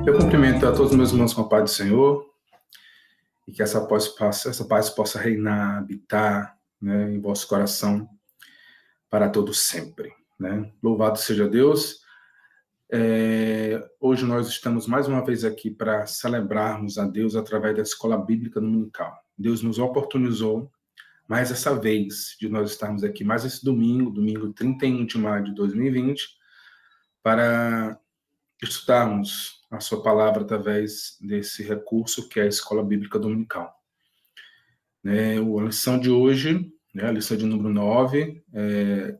Eu cumprimento a todos os meus irmãos com a paz do Senhor e que essa paz possa reinar, habitar, né, em vosso coração para todo sempre. Né? Louvado seja Deus. Hoje nós estamos mais uma vez aqui para celebrarmos a Deus através da Escola Bíblica Dominical. Deus nos oportunizou mais essa vez de nós estarmos aqui, mais esse domingo 31 de maio de 2020, para estudarmos a sua palavra através desse recurso que é a Escola Bíblica Dominical. A lição de hoje, a lição de número 9,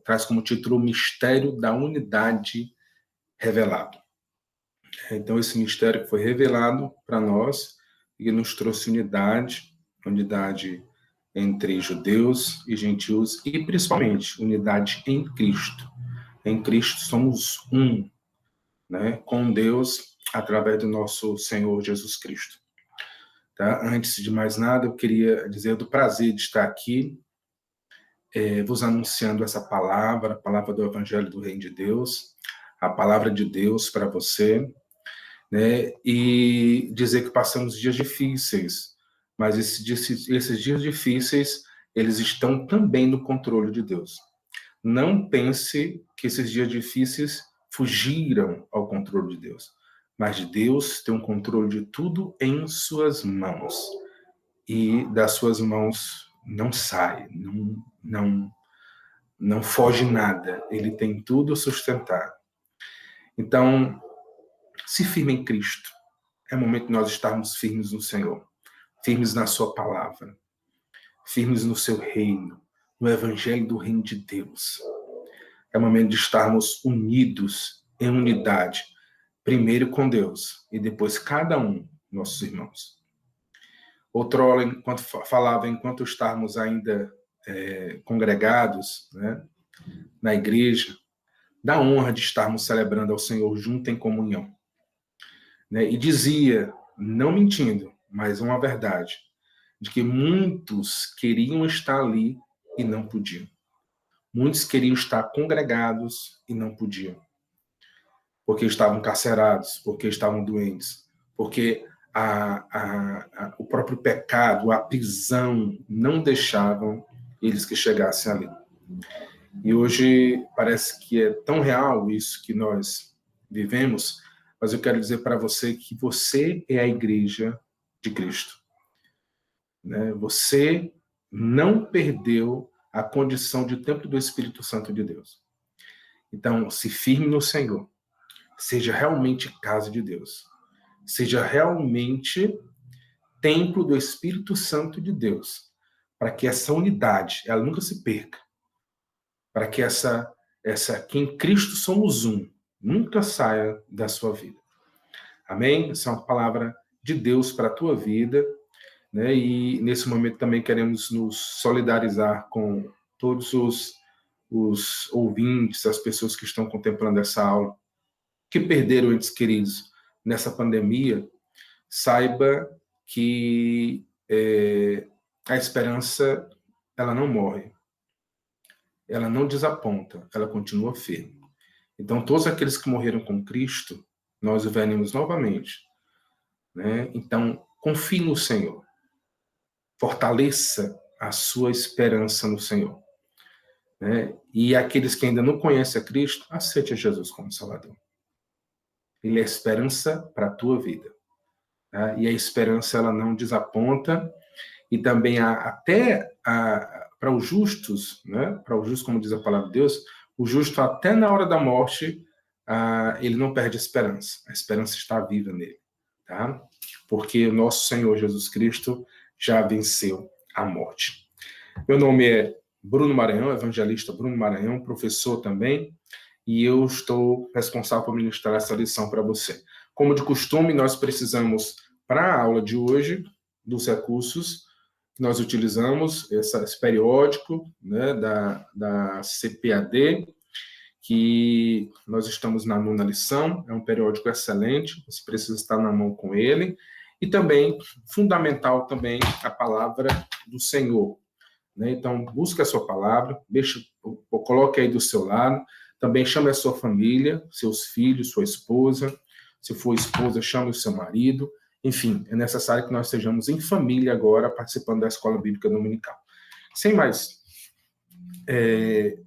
traz como título o Mistério da Unidade Revelado. Então, esse mistério que foi revelado para nós e nos trouxe unidade entre judeus e gentios e, principalmente, unidade em Cristo. Em Cristo somos um, com Deus, através do nosso Senhor Jesus Cristo. Tá? Antes de mais nada, eu queria dizer do prazer de estar aqui, vos anunciando essa palavra, a palavra do Evangelho do Reino de Deus, a palavra de Deus para você, e dizer que passamos dias difíceis, mas esses dias difíceis, eles estão também no controle de Deus. Não pense que esses dias difíceis fugiram ao controle de Deus, mas Deus tem um controle de tudo em suas mãos, e das suas mãos não sai, não foge nada, ele tem tudo sustentado. Então, se firme em Cristo, é momento de nós estarmos firmes no Senhor, firmes na sua palavra, firmes no seu reino, no Evangelho do Reino de Deus. É momento de estarmos unidos em unidade, primeiro com Deus e depois cada um, nossos irmãos. Outrora, enquanto estarmos ainda congregados, na igreja, da honra de estarmos celebrando ao Senhor junto em comunhão. E dizia, não mentindo, mas uma verdade, de que muitos queriam estar ali e não podiam. Muitos queriam estar congregados e não podiam. Porque estavam carcerados, porque estavam doentes, porque o próprio pecado, a prisão, não deixavam eles que chegassem ali. E hoje parece que é tão real isso que nós vivemos, mas eu quero dizer para você que você é a igreja de Cristo. Você não perdeu a condição de templo do Espírito Santo de Deus. Então, se firme no Senhor. Seja realmente casa de Deus. Seja realmente templo do Espírito Santo de Deus. Para que essa unidade, ela nunca se perca. Para que que em Cristo somos um, nunca saia da sua vida. Amém? Essa é uma palavra de Deus para a tua vida. E nesse momento também queremos nos solidarizar com todos os ouvintes, as pessoas que estão contemplando essa aula, que perderam entes queridos nessa pandemia. Saiba que a esperança, ela não morre, ela não desaponta, ela continua firme. Então, todos aqueles que morreram com Cristo, nós o veremos novamente. Então, confie no Senhor. Fortaleça a sua esperança no Senhor. E aqueles que ainda não conhecem a Cristo, aceite a Jesus como Salvador. Ele é a esperança para a tua vida. E a esperança, ela não desaponta. E também para os justos, para os justos, como diz a palavra de Deus, o justo até na hora da morte, ele não perde a esperança. A esperança está viva nele. Tá? Porque o nosso Senhor Jesus Cristo já venceu a morte. Meu nome é Bruno Maranhão, evangelista Bruno Maranhão, professor também, e eu estou responsável por ministrar essa lição para você. Como de costume, nós precisamos, para a aula de hoje, dos recursos que nós utilizamos, esse periódico da CPAD, que nós estamos na 9ª lição, é um periódico excelente, você precisa estar na mão com ele, e também, fundamental também, a palavra do Senhor. Então, busque a sua palavra, coloque aí do seu lado, também chame a sua família, seus filhos, sua esposa, Se for esposa, chame o seu marido. Enfim, é necessário que nós estejamos em família agora, participando da escola bíblica dominical. Sem mais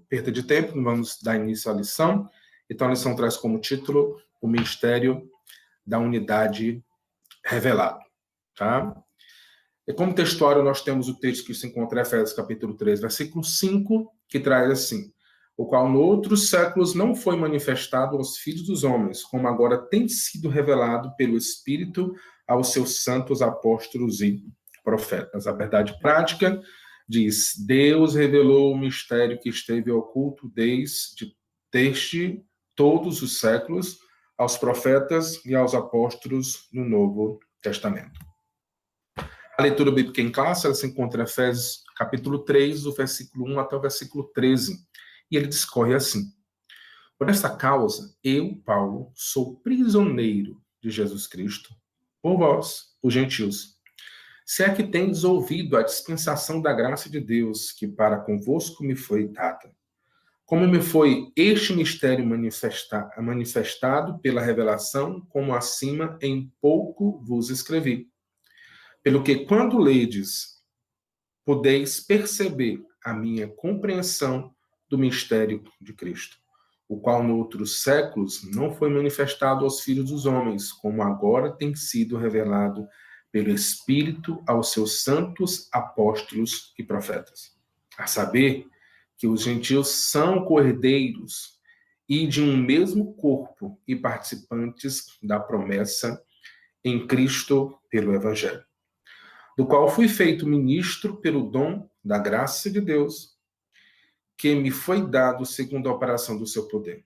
perda de tempo, vamos dar início à lição. Então, a lição traz como título o Ministério da Unidade Revelado. Tá? E como textuário, nós temos o texto que se encontra em Efésios capítulo 3, versículo 5, que traz assim: o qual noutros séculos não foi manifestado aos filhos dos homens, como agora tem sido revelado pelo Espírito aos seus santos apóstolos e profetas. A verdade prática diz: Deus revelou o mistério que esteve oculto desde todos os séculos aos profetas e aos apóstolos no Novo Testamento. A leitura bíblica em classe, ela se encontra em Efésios capítulo 3, do versículo 1 até o versículo 13. E ele discorre assim: por esta causa, eu, Paulo, sou prisioneiro de Jesus Cristo, por vós, os gentios. Se é que tendes ouvido a dispensação da graça de Deus, que para convosco me foi dada. Como me foi este mistério manifestado pela revelação, como acima em pouco vos escrevi. Pelo que, quando ledes, podeis perceber a minha compreensão do mistério de Cristo, o qual noutros séculos não foi manifestado aos filhos dos homens, como agora tem sido revelado pelo Espírito aos seus santos apóstolos e profetas. A saber, que os gentios são cordeiros e de um mesmo corpo e participantes da promessa em Cristo pelo Evangelho, do qual fui feito ministro pelo dom da graça de Deus, que me foi dado segundo a operação do seu poder.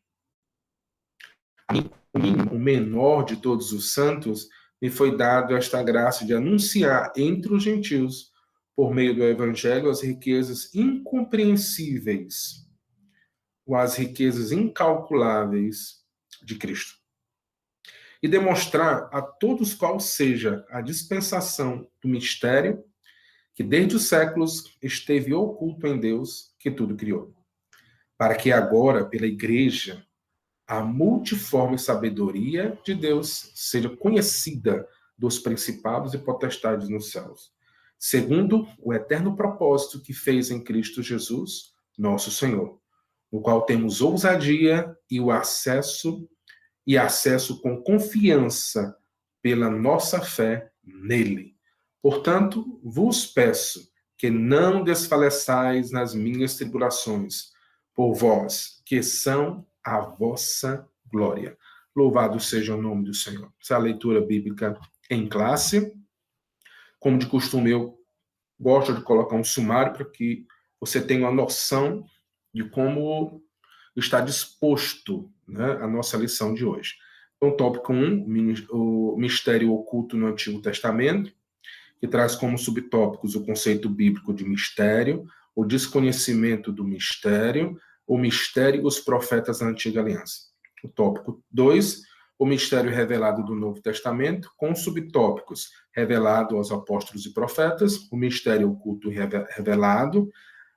O menor de todos os santos, me foi dado esta graça de anunciar entre os gentios, por meio do Evangelho, as riquezas incompreensíveis, ou as riquezas incalculáveis de Cristo. E demonstrar a todos qual seja a dispensação do mistério que desde os séculos esteve oculto em Deus, que tudo criou. Para que agora, pela Igreja, a multiforme sabedoria de Deus seja conhecida dos principados e potestades nos céus, segundo o eterno propósito que fez em Cristo Jesus, nosso Senhor, no qual temos ousadia e acesso com confiança pela nossa fé nele. Portanto, vos peço que não desfaleçais nas minhas tribulações, por vós, que são a vossa glória. Louvado seja o nome do Senhor. Essa é a leitura bíblica em classe. Como de costume, eu gosto de colocar um sumário para que você tenha uma noção de como está disposto, né, a nossa lição de hoje. Então, tópico 1, o mistério oculto no Antigo Testamento, que traz como subtópicos o conceito bíblico de mistério, o desconhecimento do mistério, o mistério e os profetas da Antiga Aliança. O tópico 2, o mistério revelado do Novo Testamento, com subtópicos revelado aos apóstolos e profetas, o mistério oculto revelado,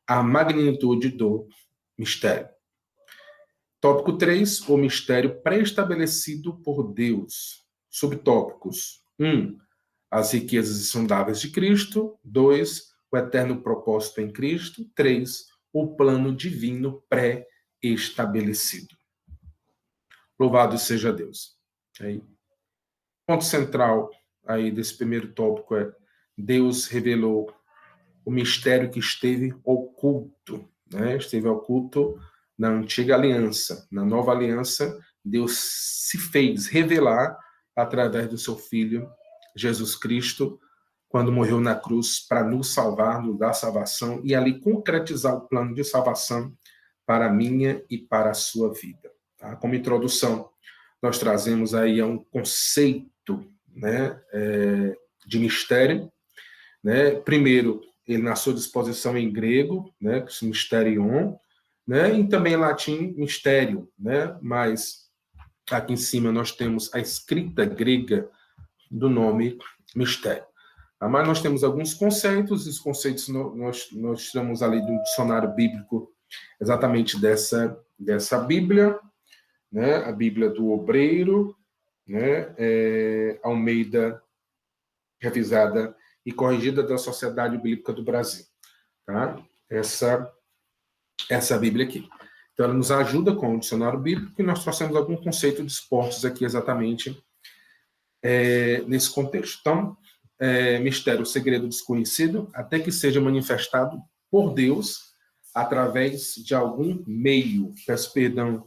a magnitude do mistério. Tópico 3, o mistério pré-estabelecido por Deus. Subtópicos: 1, as riquezas insondáveis de Cristo. 2, o eterno propósito em Cristo. 3, o plano divino pré-estabelecido. Louvado seja Deus. Aí, ponto central aí desse primeiro tópico é: Deus revelou o mistério que esteve oculto, né? Esteve oculto na antiga aliança. Na nova aliança, Deus se fez revelar através do seu Filho, Jesus Cristo, quando morreu na cruz para nos salvar, nos dar salvação e ali concretizar o plano de salvação para a minha e para a sua vida. Tá? Como introdução, nós trazemos aí um conceito, né, de mistério. Né? Primeiro, ele na sua disposição em grego, né, mysterion, né, e também em latim, mistério, né, mas aqui em cima nós temos a escrita grega do nome mistério. Mas nós temos alguns conceitos, os conceitos nós tiramos ali do dicionário bíblico exatamente dessa Bíblia, né, a Bíblia do Obreiro, né? Almeida, revisada e corrigida da Sociedade Bíblica do Brasil. Tá? Essa Bíblia aqui. Então, ela nos ajuda com o dicionário bíblico e nós trouxemos algum conceito de esportes aqui exatamente nesse contexto. Então, mistério, segredo desconhecido, até que seja manifestado por Deus através de algum meio. Peço perdão,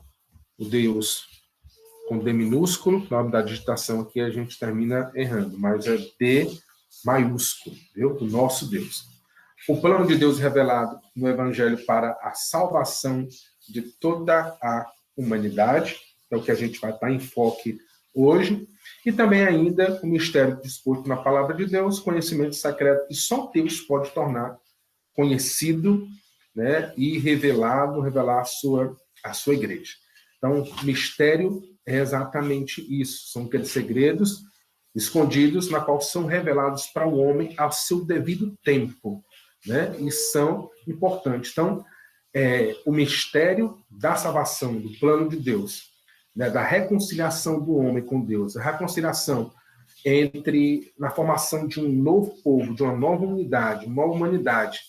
o Deus com D minúsculo, na hora da digitação aqui a gente termina errando, mas é D maiúsculo, viu? Do nosso Deus. O plano de Deus revelado no Evangelho para a salvação de toda a humanidade, é o que a gente vai estar em foco hoje, e também ainda o mistério disposto na palavra de Deus, conhecimento secreto que só Deus pode tornar conhecido, né, e revelar a sua igreja. Então, mistério é exatamente isso, são aqueles segredos escondidos na qual são revelados para o homem ao seu devido tempo, né, e são importantes. Então, o mistério da salvação, do plano de Deus, né, da reconciliação do homem com Deus, a reconciliação na formação de um novo povo, de uma nova unidade, uma nova humanidade,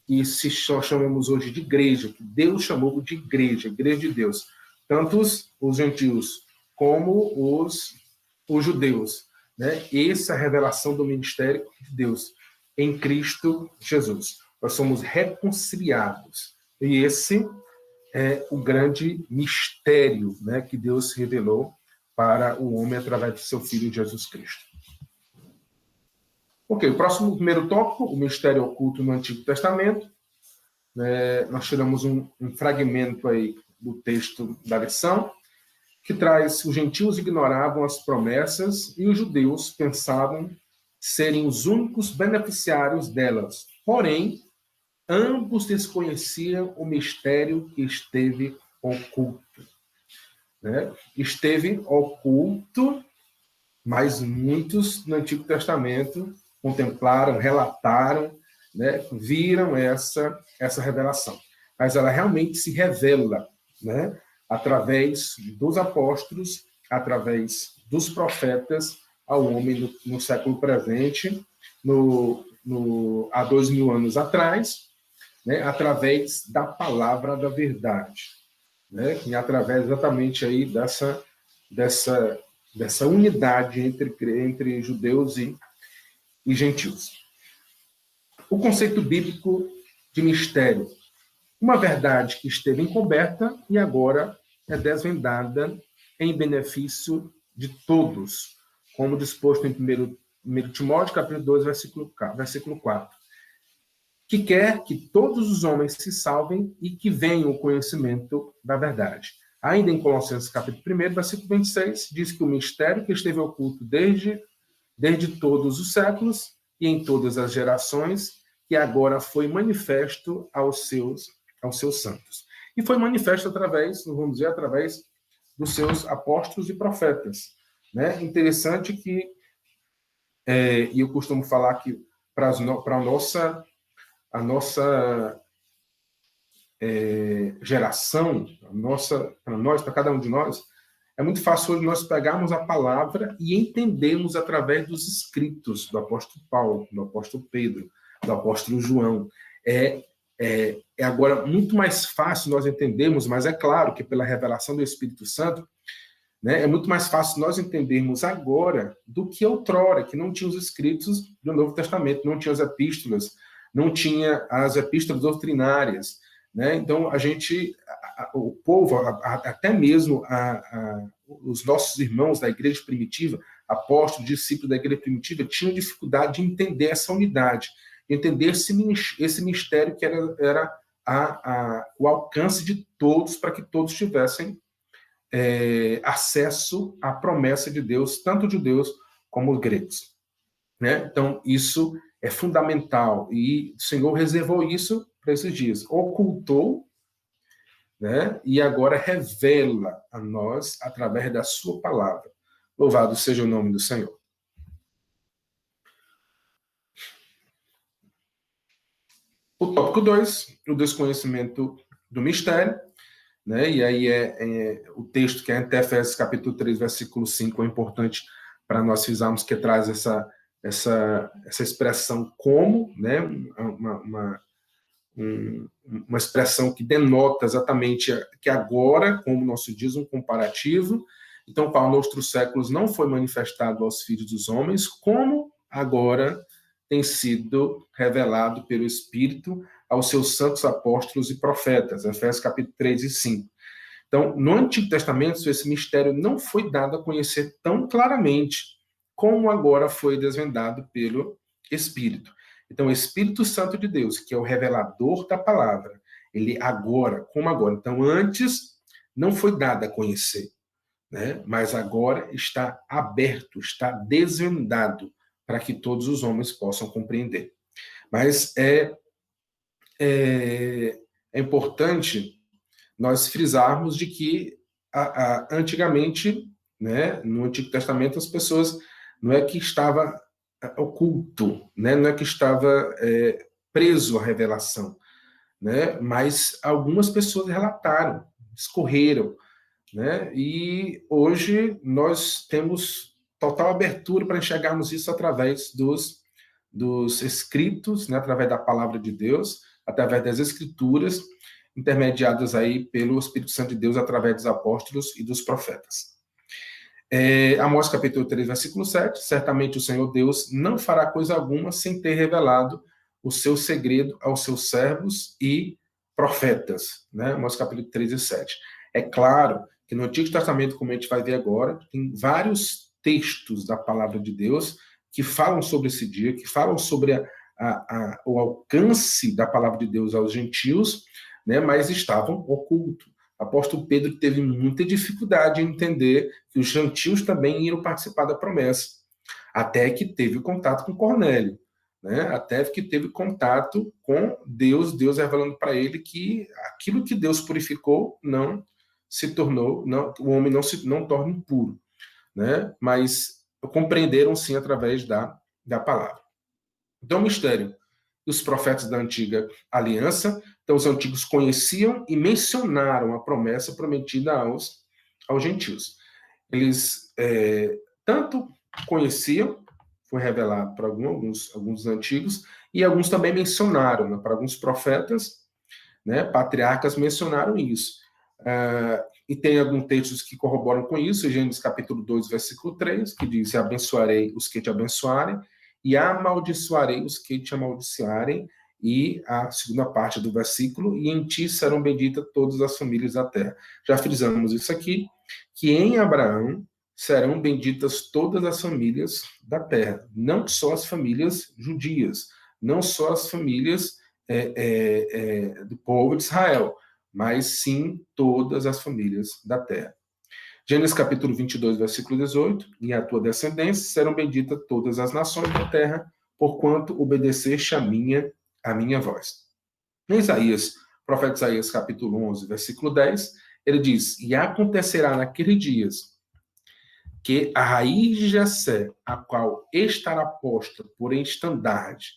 que chamamos hoje de igreja, que Deus chamou de igreja de Deus. Tanto os gentios como os judeus. Né? Essa é a revelação do ministério de Deus em Cristo Jesus. Nós somos reconciliados. E esse é o grande mistério, né, que Deus revelou para o homem através do seu Filho Jesus Cristo. Ok, o próximo, primeiro tópico, o mistério oculto no Antigo Testamento. Nós tiramos um fragmento aí do texto da lição, que traz: os gentios ignoravam as promessas e os judeus pensavam serem os únicos beneficiários delas. Porém, ambos desconheciam o mistério que esteve oculto. Né? Esteve oculto, mas muitos no Antigo Testamento contemplaram, relataram, né? Viram essa revelação. Mas ela realmente se revela, né? Através dos apóstolos, através dos profetas, ao homem no século presente, há 2000 anos atrás, né? Através da palavra da verdade, né? E através exatamente aí dessa unidade entre judeus e gentios. O conceito bíblico de mistério: uma verdade que esteve encoberta e agora é desvendada em benefício de todos, como disposto em 1 Timóteo, capítulo 2, versículo 4. Que quer que todos os homens se salvem e que venham o conhecimento da verdade. Ainda em Colossenses, capítulo 1, versículo 26, diz que o mistério que esteve oculto desde todos os séculos e em todas as gerações, que agora foi manifesto aos seus santos. E foi manifesto através dos seus apóstolos e profetas. Né? Interessante que, e eu costumo falar que para a nossa geração, para cada um de nós, é muito fácil hoje nós pegarmos a palavra e entendermos através dos escritos do apóstolo Paulo, do apóstolo Pedro, do apóstolo João. É agora muito mais fácil nós entendermos, mas é claro que pela revelação do Espírito Santo, né, é muito mais fácil nós entendermos agora do que outrora, que não tinha os escritos do Novo Testamento, não tinha as epístolas, não tinha as epístolas doutrinárias. Né? Então, o povo, até mesmo os nossos irmãos da igreja primitiva, apóstolos, discípulos da igreja primitiva, tinham dificuldade de entender essa unidade, de entender esse mistério que era o alcance de todos, para que todos tivessem acesso à promessa de Deus, tanto judeus como gregos. Né? Então, isso é fundamental, e o Senhor reservou isso para esses dias. Ocultou, né? E agora revela a nós através da sua palavra. Louvado seja o nome do Senhor. O tópico 2, o desconhecimento do mistério. né? E aí o texto que é em Efésios capítulo 3, versículo 5, é importante para nós frisarmos, que traz essa expressão como, né? Uma expressão que denota exatamente que agora, como nosso diz, um comparativo. Então, para noutros séculos não foi manifestado aos filhos dos homens, como agora tem sido revelado pelo Espírito aos seus santos apóstolos e profetas. Efésios capítulo 3 e 5. Então, no Antigo Testamento, esse mistério não foi dado a conhecer tão claramente como agora foi desvendado pelo Espírito. Então, o Espírito Santo de Deus, que é o revelador da palavra, ele agora, como agora. Então, antes não foi dado a conhecer, né? Mas agora está aberto, está desvendado para que todos os homens possam compreender. Mas é importante nós frisarmos de que antigamente, né, no Antigo Testamento, as pessoas não é que estava oculto, né, não é que estava preso à revelação, né, mas algumas pessoas relataram, escorreram, né, e hoje nós temos total abertura para enxergarmos isso através dos escritos, né, através da palavra de Deus, através das escrituras, intermediadas aí pelo Espírito Santo de Deus através dos apóstolos e dos profetas. Amós capítulo 3, versículo 7, certamente o Senhor Deus não fará coisa alguma sem ter revelado o seu segredo aos seus servos e profetas, né? Amós capítulo 3 e 7. É claro que no Antigo Testamento, como a gente vai ver agora, tem vários textos da palavra de Deus que falam sobre esse dia, que falam sobre o alcance da palavra de Deus aos gentios, né, mas estavam ocultos. O apóstolo Pedro teve muita dificuldade em entender que os gentios também iriam participar da promessa, até que teve contato com Cornélio, né, até que teve contato com Deus revelando para ele que aquilo que Deus purificou não se tornou, não, o homem não torna impuro, né, mas compreenderam sim através da palavra. Então, o mistério dos profetas da antiga aliança. Então, os antigos conheciam e mencionaram a promessa prometida aos gentios. Eles tanto conheciam, foi revelado para alguns antigos, e alguns também mencionaram, né, para alguns profetas, né, patriarcas mencionaram isso. E tem alguns textos que corroboram com isso, Gênesis capítulo 2, versículo 3, que diz: abençoarei os que te abençoarem, e amaldiçoarei os que te amaldiçoarem, e a segunda parte do versículo, e em ti serão benditas todas as famílias da terra. Já frisamos isso aqui, que em Abraão serão benditas todas as famílias da terra, não só as famílias judias, não só as famílias do povo de Israel, mas sim todas as famílias da terra. Gênesis capítulo 22, versículo 18, e a tua descendência serão benditas todas as nações da terra, porquanto obedeceste a minha voz. Em Isaías, profeta Isaías capítulo 11, versículo 10, ele diz: e acontecerá naqueles dias que a raiz de Jessé, a qual estará posta por estandarte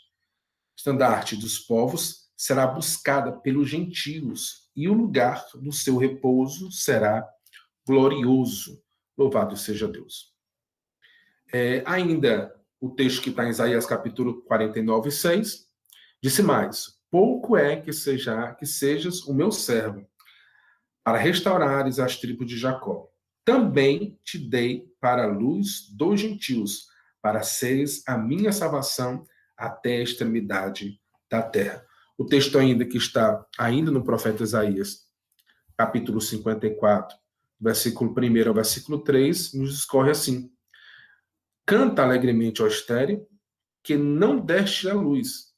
dos povos, será buscada pelos gentios, e o lugar do seu repouso será glorioso. Louvado seja Deus. Ainda o texto que está em Isaías capítulo 49, 6, disse mais: pouco é que sejas o meu servo, para restaurares as tribos de Jacó. Também te dei para a luz dos gentios, para seres a minha salvação até a extremidade da terra. O texto ainda que está ainda no profeta Isaías, capítulo 54, versículo 1 ao versículo 3, nos discorre assim: canta alegremente, ó estéril, que não deste a luz,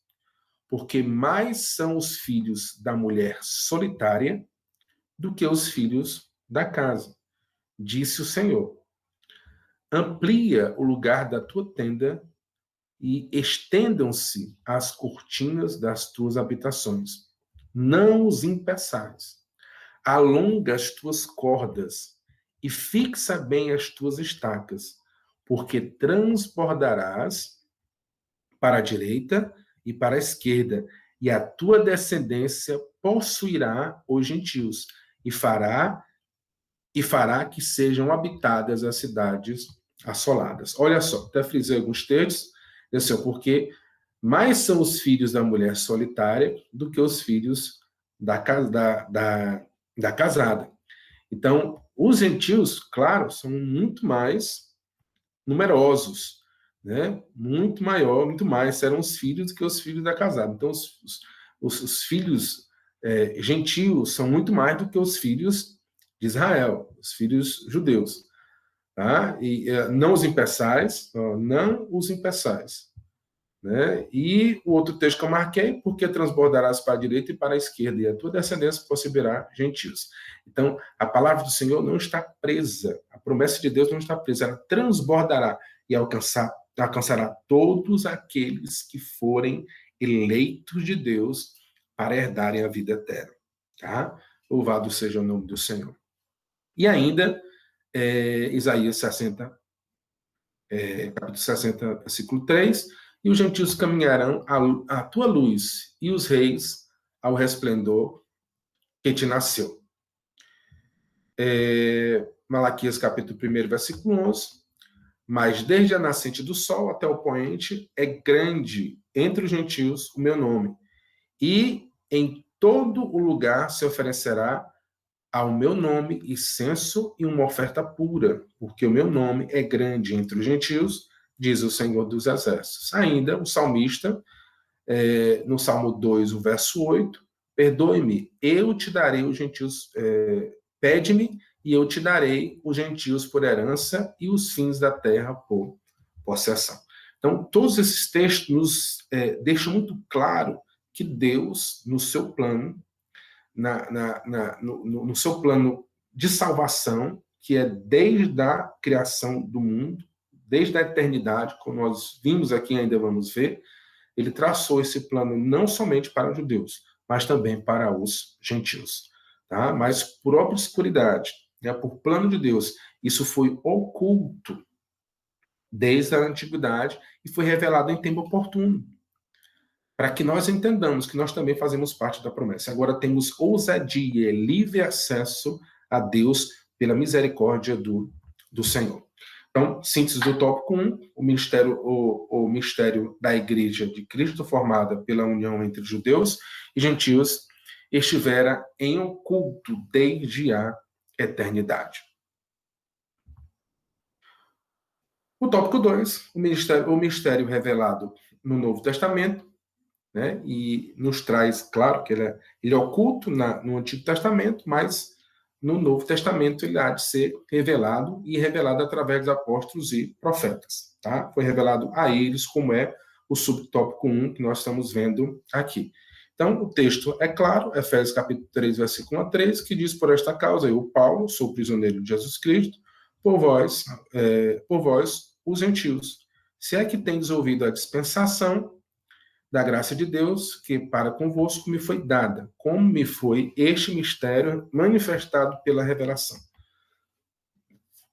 porque mais são os filhos da mulher solitária do que os filhos da casa, disse o Senhor. Amplia o lugar da tua tenda e estendam-se as cortinas das tuas habitações. Não os impeçais. Alonga as tuas cordas e fixa bem as tuas estacas, porque transbordarás para a direita e para a esquerda, e a tua descendência possuirá os gentios, e fará que sejam habitadas as cidades assoladas. Olha só, até frisei alguns textos, assim, porque mais são os filhos da mulher solitária do que os filhos da casada. Então, os gentios, claro, são muito mais numerosos, né? Muito mais serão os filhos do que os filhos da casada. Então, os filhos gentios são muito mais do que os filhos de Israel, os filhos judeus. Tá? E não os impeçais, não os impeçais. Né? E o outro texto que eu marquei, porque transbordarás para a direita e para a esquerda, e a tua descendência possuirá gentios. Então, a palavra do Senhor não está presa, a promessa de Deus não está presa, ela transbordará e alcançará todos aqueles que forem eleitos de Deus para herdarem a vida eterna. Tá? Louvado seja o nome do Senhor. E ainda, Isaías 60, capítulo 60, versículo 3, e os gentios caminharão à tua luz, e os reis ao resplendor que te nasceu. Malaquias, capítulo 1, versículo 11, mas desde a nascente do sol até o poente é grande entre os gentios o meu nome, e em todo o lugar se oferecerá ao meu nome incenso e uma oferta pura, porque o meu nome é grande entre os gentios, diz o Senhor dos Exércitos. Ainda o salmista, no Salmo 2, o verso 8, perdoe-me, eu te darei os gentios, pede-me e eu te darei os gentios por herança e os fins da terra por possessão. Então, todos esses textos nos deixam muito claro que Deus, no seu plano, no seu plano de salvação, que é desde a criação do mundo, desde a eternidade, como nós vimos aqui e ainda vamos ver, ele traçou esse plano não somente para os judeus, mas também para os gentios. Tá? Mas por obscuridade, né, por plano de Deus, isso foi oculto desde a antiguidade e foi revelado em tempo oportuno, para que nós entendamos que nós também fazemos parte da promessa. Agora temos ousadia, livre acesso a Deus pela misericórdia do Senhor. Então, síntese do tópico 1, o mistério da Igreja de Cristo, formada pela união entre judeus e gentios, estivera em oculto desde a eternidade. O tópico 2, o mistério revelado no Novo Testamento, né? E nos traz, claro, que ele é oculto no Antigo Testamento, mas no Novo Testamento ele há de ser revelado e revelado através dos apóstolos e profetas. Tá? Foi revelado a eles, como é o subtópico 1 que nós estamos vendo aqui. Então, o texto é claro, Efésios capítulo 3, versículo 1 a 3, que diz: por esta causa, eu, Paulo, sou prisioneiro de Jesus Cristo, por vós, os gentios, se é que tendes ouvido a dispensação da graça de Deus, que para convosco me foi dada, como me foi este mistério manifestado pela revelação.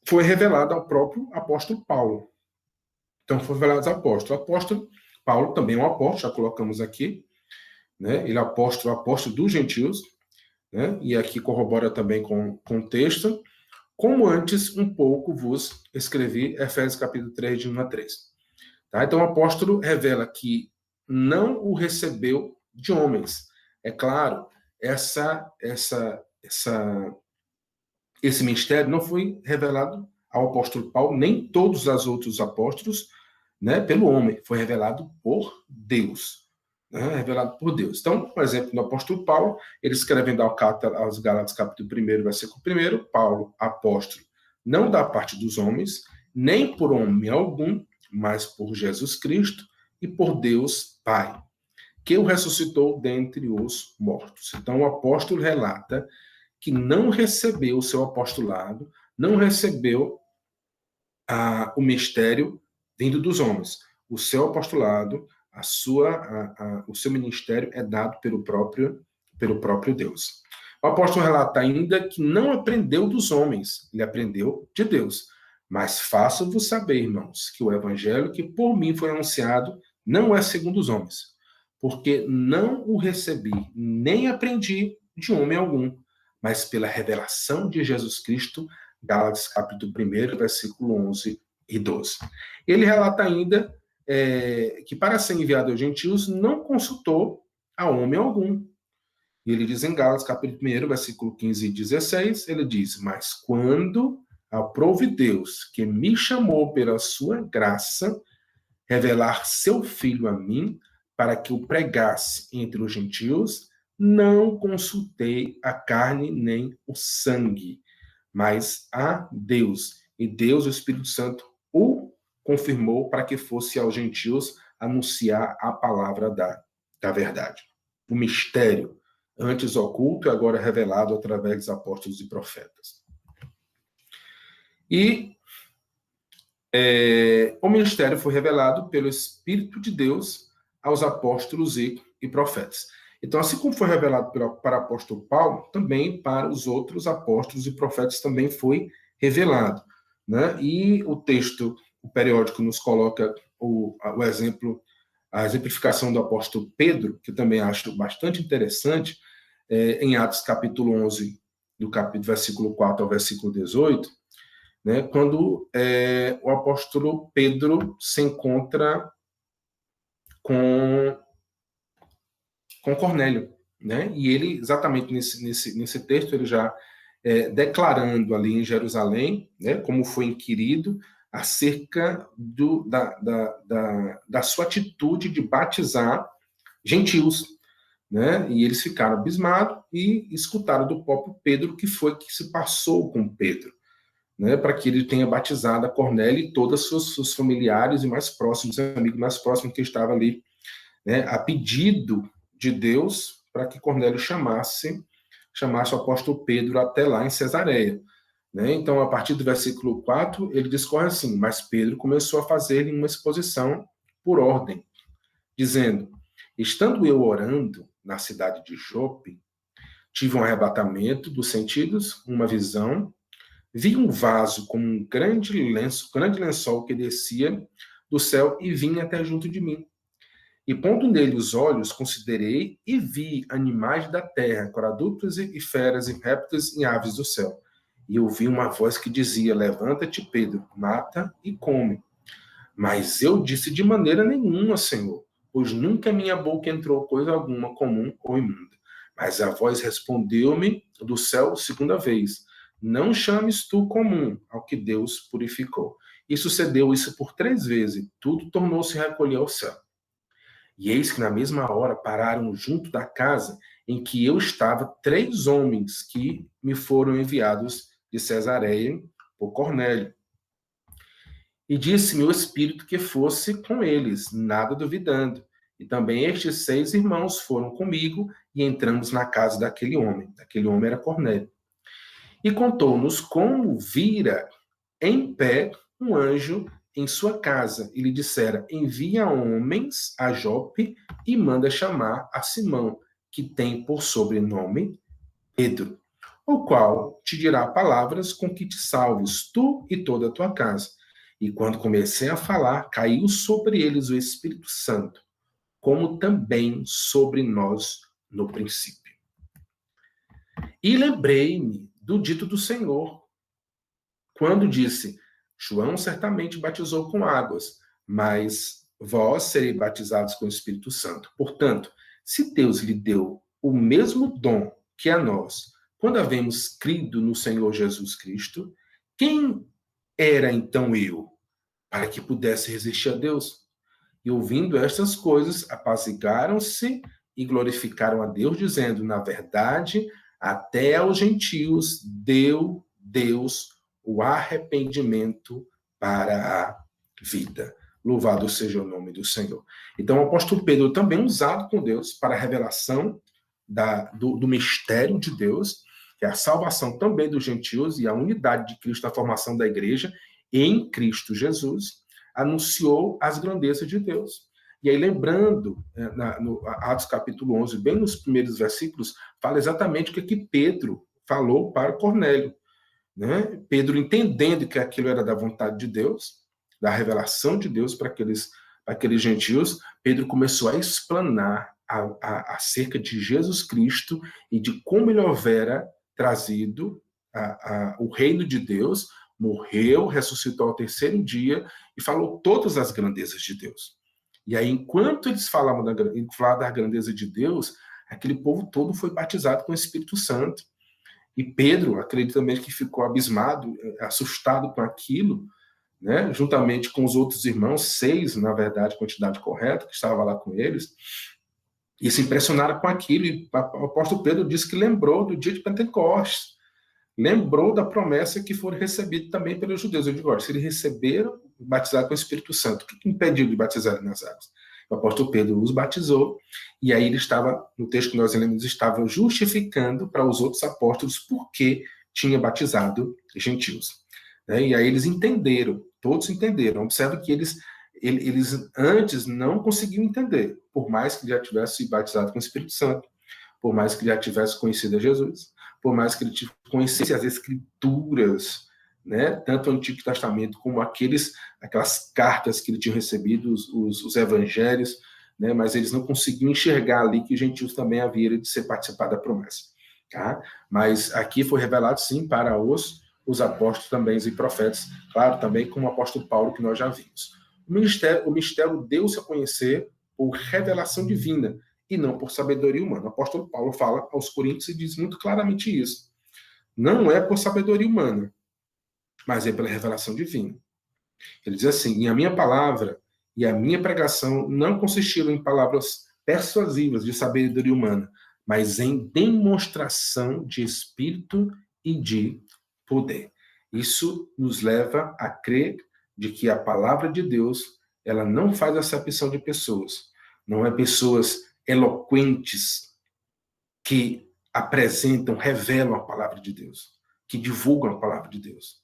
Foi revelado ao próprio apóstolo Paulo. Então, foi revelado ao apóstolo. O apóstolo Paulo também é um apóstolo, já colocamos aqui, né? Ele é apóstolo dos gentios, né? E aqui corrobora também com o texto, como antes um pouco vos escrevi, Efésios capítulo 3, de 1 a 3. Tá? Então, o apóstolo revela que não o recebeu de homens. É claro, esse mistério não foi revelado ao apóstolo Paulo, nem todos os outros apóstolos, né, pelo homem. Foi revelado por Deus. Né, revelado por Deus. Então, por exemplo, no apóstolo Paulo, ele escrevendo aos Gálatas, capítulo 1, versículo 1, Paulo, apóstolo, não da parte dos homens, nem por homem algum, mas por Jesus Cristo, e por Deus Pai, que o ressuscitou dentre os mortos. Então, o apóstolo relata que não recebeu o seu apostolado, não recebeu o mistério vindo dos homens. O seu apostolado, o seu ministério é dado pelo próprio Deus. O apóstolo relata ainda que não aprendeu dos homens, ele aprendeu de Deus. Mas faço-vos saber, irmãos, que o evangelho que por mim foi anunciado não é segundo os homens, porque não o recebi, nem aprendi de homem algum, mas pela revelação de Jesus Cristo, Gálatas capítulo 1, versículo 11 e 12. Ele relata ainda que para ser enviado aos gentios não consultou a homem algum. E ele diz em Gálatas capítulo 1, versículo 15 e 16, ele diz, mas quando aprove Deus, que me chamou pela sua graça, revelar seu Filho a mim, para que o pregasse entre os gentios, não consultei a carne nem o sangue, mas a Deus. E Deus, o Espírito Santo, o confirmou para que fosse aos gentios anunciar a palavra da verdade. O mistério, antes oculto e agora revelado através dos apóstolos e profetas. E o ministério foi revelado pelo Espírito de Deus aos apóstolos e profetas. Então, assim como foi revelado para o apóstolo Paulo, também para os outros apóstolos e profetas também foi revelado. Né? E o texto, o periódico, nos coloca o exemplo, a exemplificação do apóstolo Pedro, que eu também acho bastante interessante, em Atos capítulo 11, do versículo 4 ao versículo 18, né, quando o apóstolo Pedro se encontra com Cornélio, né? E ele, exatamente nesse texto, ele já declarando ali em Jerusalém, né, como foi inquirido, acerca da sua atitude de batizar gentios, né? E eles ficaram abismados e escutaram do próprio Pedro o que foi que se passou com Pedro, né, para que ele tenha batizado a Cornélio e todos os seus familiares e mais próximos, amigos mais próximos que estavam ali, né, a pedido de Deus para que Cornélio chamasse o apóstolo Pedro até lá em Cesareia. Né? Então, a partir do versículo 4, ele discorre assim, mas Pedro começou a fazer uma exposição por ordem, dizendo, estando eu orando na cidade de Jope, tive um arrebatamento dos sentidos, uma visão, vi um vaso com um grande lençol que descia do céu e vinha até junto de mim. E pondo nele os olhos, considerei e vi animais da terra, quadrúpedes e feras e répteis e aves do céu. E ouvi uma voz que dizia, levanta-te, Pedro, mata e come. Mas eu disse de maneira nenhuma, Senhor, pois nunca em minha boca entrou coisa alguma comum ou imunda. Mas a voz respondeu-me do céu segunda vez, não chames tu comum ao que Deus purificou. E sucedeu isso por 3 vezes, tudo tornou-se recolher ao céu. E eis que na mesma hora pararam junto da casa em que eu estava 3 homens que me foram enviados de Cesareia por Cornélio. E disse-me o Espírito que fosse com eles, nada duvidando. E também estes 6 irmãos foram comigo e entramos na casa daquele homem. Aquele homem era Cornélio. E contou-nos como vira em pé um anjo em sua casa e lhe dissera, envia homens a Jope e manda chamar a Simão, que tem por sobrenome Pedro, o qual te dirá palavras com que te salves, tu e toda a tua casa. E quando comecei a falar, caiu sobre eles o Espírito Santo, como também sobre nós no princípio. E lembrei-me do dito do Senhor, quando disse, João certamente batizou com águas, mas vós sereis batizados com o Espírito Santo. Portanto, se Deus lhe deu o mesmo dom que a nós, quando havemos crido no Senhor Jesus Cristo, quem era então eu, para que pudesse resistir a Deus? E ouvindo estas coisas, apaziguaram-se e glorificaram a Deus, dizendo, na verdade, até aos gentios deu Deus o arrependimento para a vida. Louvado seja o nome do Senhor. Então, o apóstolo Pedro também usado com Deus para a revelação do mistério de Deus, que é a salvação também dos gentios e a unidade de Cristo, a formação da igreja em Cristo Jesus, anunciou as grandezas de Deus. E aí, lembrando, no Atos capítulo 11, bem nos primeiros versículos, fala exatamente o que Pedro falou para Cornélio. Né? Pedro, entendendo que aquilo era da vontade de Deus, da revelação de Deus para aqueles gentios, Pedro começou a explanar acerca de Jesus Cristo e de como ele houvera trazido o reino de Deus, morreu, ressuscitou ao terceiro dia e falou todas as grandezas de Deus. E aí, enquanto eles falavam da grandeza de Deus, aquele povo todo foi batizado com o Espírito Santo. E Pedro, acredito também que ficou abismado, assustado com aquilo, né? Juntamente com os outros irmãos, 6, na verdade, quantidade correta, que estava lá com eles, e se impressionaram com aquilo. E o apóstolo Pedro disse que lembrou do dia de Pentecostes, lembrou da promessa que foi recebida também pelos judeus. Eu digo, olha, se eles receberam, batizaram com o Espírito Santo, o que impediu de batizar nas águas? O apóstolo Pedro os batizou, e aí ele estava, no texto que nós lemos, estava justificando para os outros apóstolos por que tinha batizado gentios. E aí eles entenderam, todos entenderam. Observe que eles antes não conseguiam entender, por mais que já tivesse batizado com o Espírito Santo, por mais que já tivesse conhecido a Jesus, por mais que ele conhecesse as Escrituras, né, tanto o Antigo Testamento como aquelas cartas que ele tinha recebido, os evangelhos, né, mas eles não conseguiam enxergar ali que os gentios também haviam de ser participar da promessa. Tá? Mas aqui foi revelado, sim, para os apóstolos também e profetas, claro, também como o apóstolo Paulo, que nós já vimos. O mistério deu-se a conhecer por revelação divina, e não por sabedoria humana. O apóstolo Paulo fala aos Coríntios e diz muito claramente isso. Não é por sabedoria humana, mas é pela revelação divina. Ele diz assim, e a minha palavra e a minha pregação não consistiram em palavras persuasivas de sabedoria humana, mas em demonstração de espírito e de poder. Isso nos leva a crer de que a palavra de Deus, ela não faz acepção de pessoas. Não é pessoas eloquentes que apresentam, revelam a palavra de Deus, que divulgam a palavra de Deus.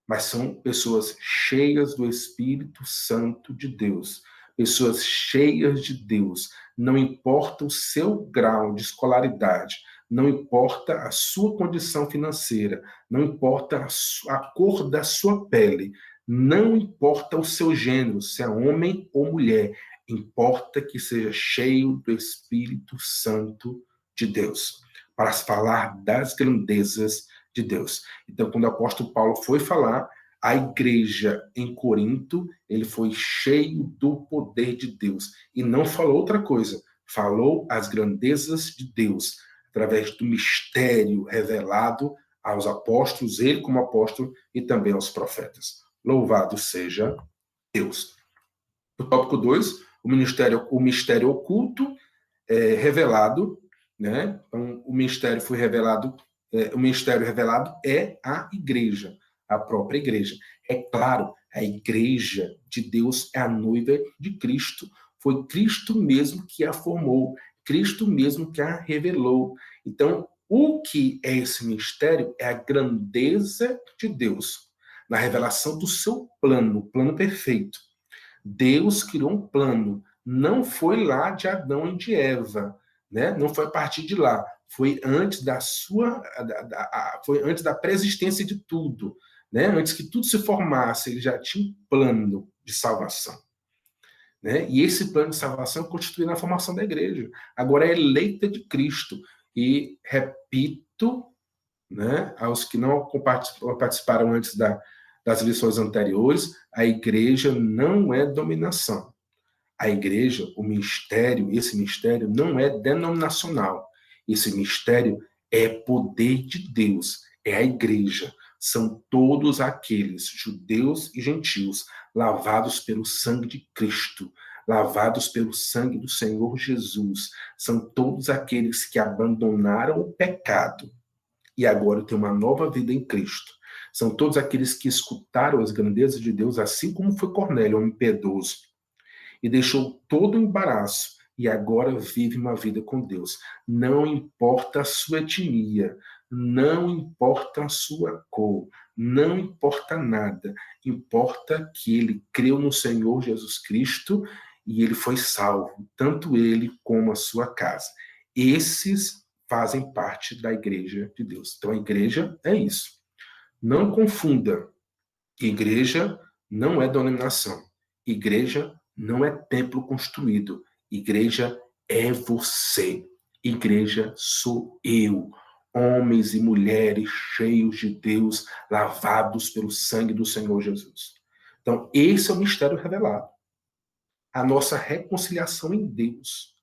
Mas são pessoas cheias do Espírito Santo de Deus, pessoas cheias de Deus. Não importa o seu grau de escolaridade, não importa a sua condição financeira, não importa a cor da sua pele, não importa o seu gênero, se é homem ou mulher, importa que seja cheio do Espírito Santo de Deus, para falar das grandezas de Deus. Então, quando o apóstolo Paulo foi falar, a igreja em Corinto, ele foi cheio do poder de Deus. E não falou outra coisa, falou as grandezas de Deus, através do mistério revelado aos apóstolos, ele como apóstolo, e também aos profetas. Louvado seja Deus. O tópico 2, o mistério oculto revelado, né? Então, o mistério foi revelado, o mistério revelado é a igreja, a própria igreja. É claro, a igreja de Deus é a noiva de Cristo. Foi Cristo mesmo que a formou, Cristo mesmo que a revelou. Então, o que é esse mistério é a grandeza de Deus, na revelação do seu plano, o plano perfeito. Deus criou um plano, não foi lá de Adão e de Eva, né? Não foi a partir de lá, foi antes foi antes da preexistência de tudo, né? Antes que tudo se formasse, ele já tinha um plano de salvação, né? E esse plano de salvação constitui na formação da igreja. Agora é eleita de Cristo. E repito, né, aos que não participaram antes das lições anteriores, a igreja não é dominação. A igreja, o mistério, esse mistério não é denominacional. Esse mistério é poder de Deus, é a igreja. São todos aqueles, judeus e gentios, lavados pelo sangue de Cristo, lavados pelo sangue do Senhor Jesus. São todos aqueles que abandonaram o pecado e agora têm uma nova vida em Cristo. São todos aqueles que escutaram as grandezas de Deus, assim como foi Cornélio, homem piedoso, e deixou todo o embaraço e agora vive uma vida com Deus. Não importa a sua etnia, não importa a sua cor, não importa nada. Importa que ele creu no Senhor Jesus Cristo e ele foi salvo, tanto ele como a sua casa. Esses fazem parte da igreja de Deus. Então a igreja é isso. Não confunda. Igreja não é denominação. Igreja não é templo construído. Igreja é você. Igreja sou eu. homens e mulheres cheios de Deus, lavados pelo sangue do Senhor Jesus. Então, esse é o mistério revelado. A nossa reconciliação em Deus.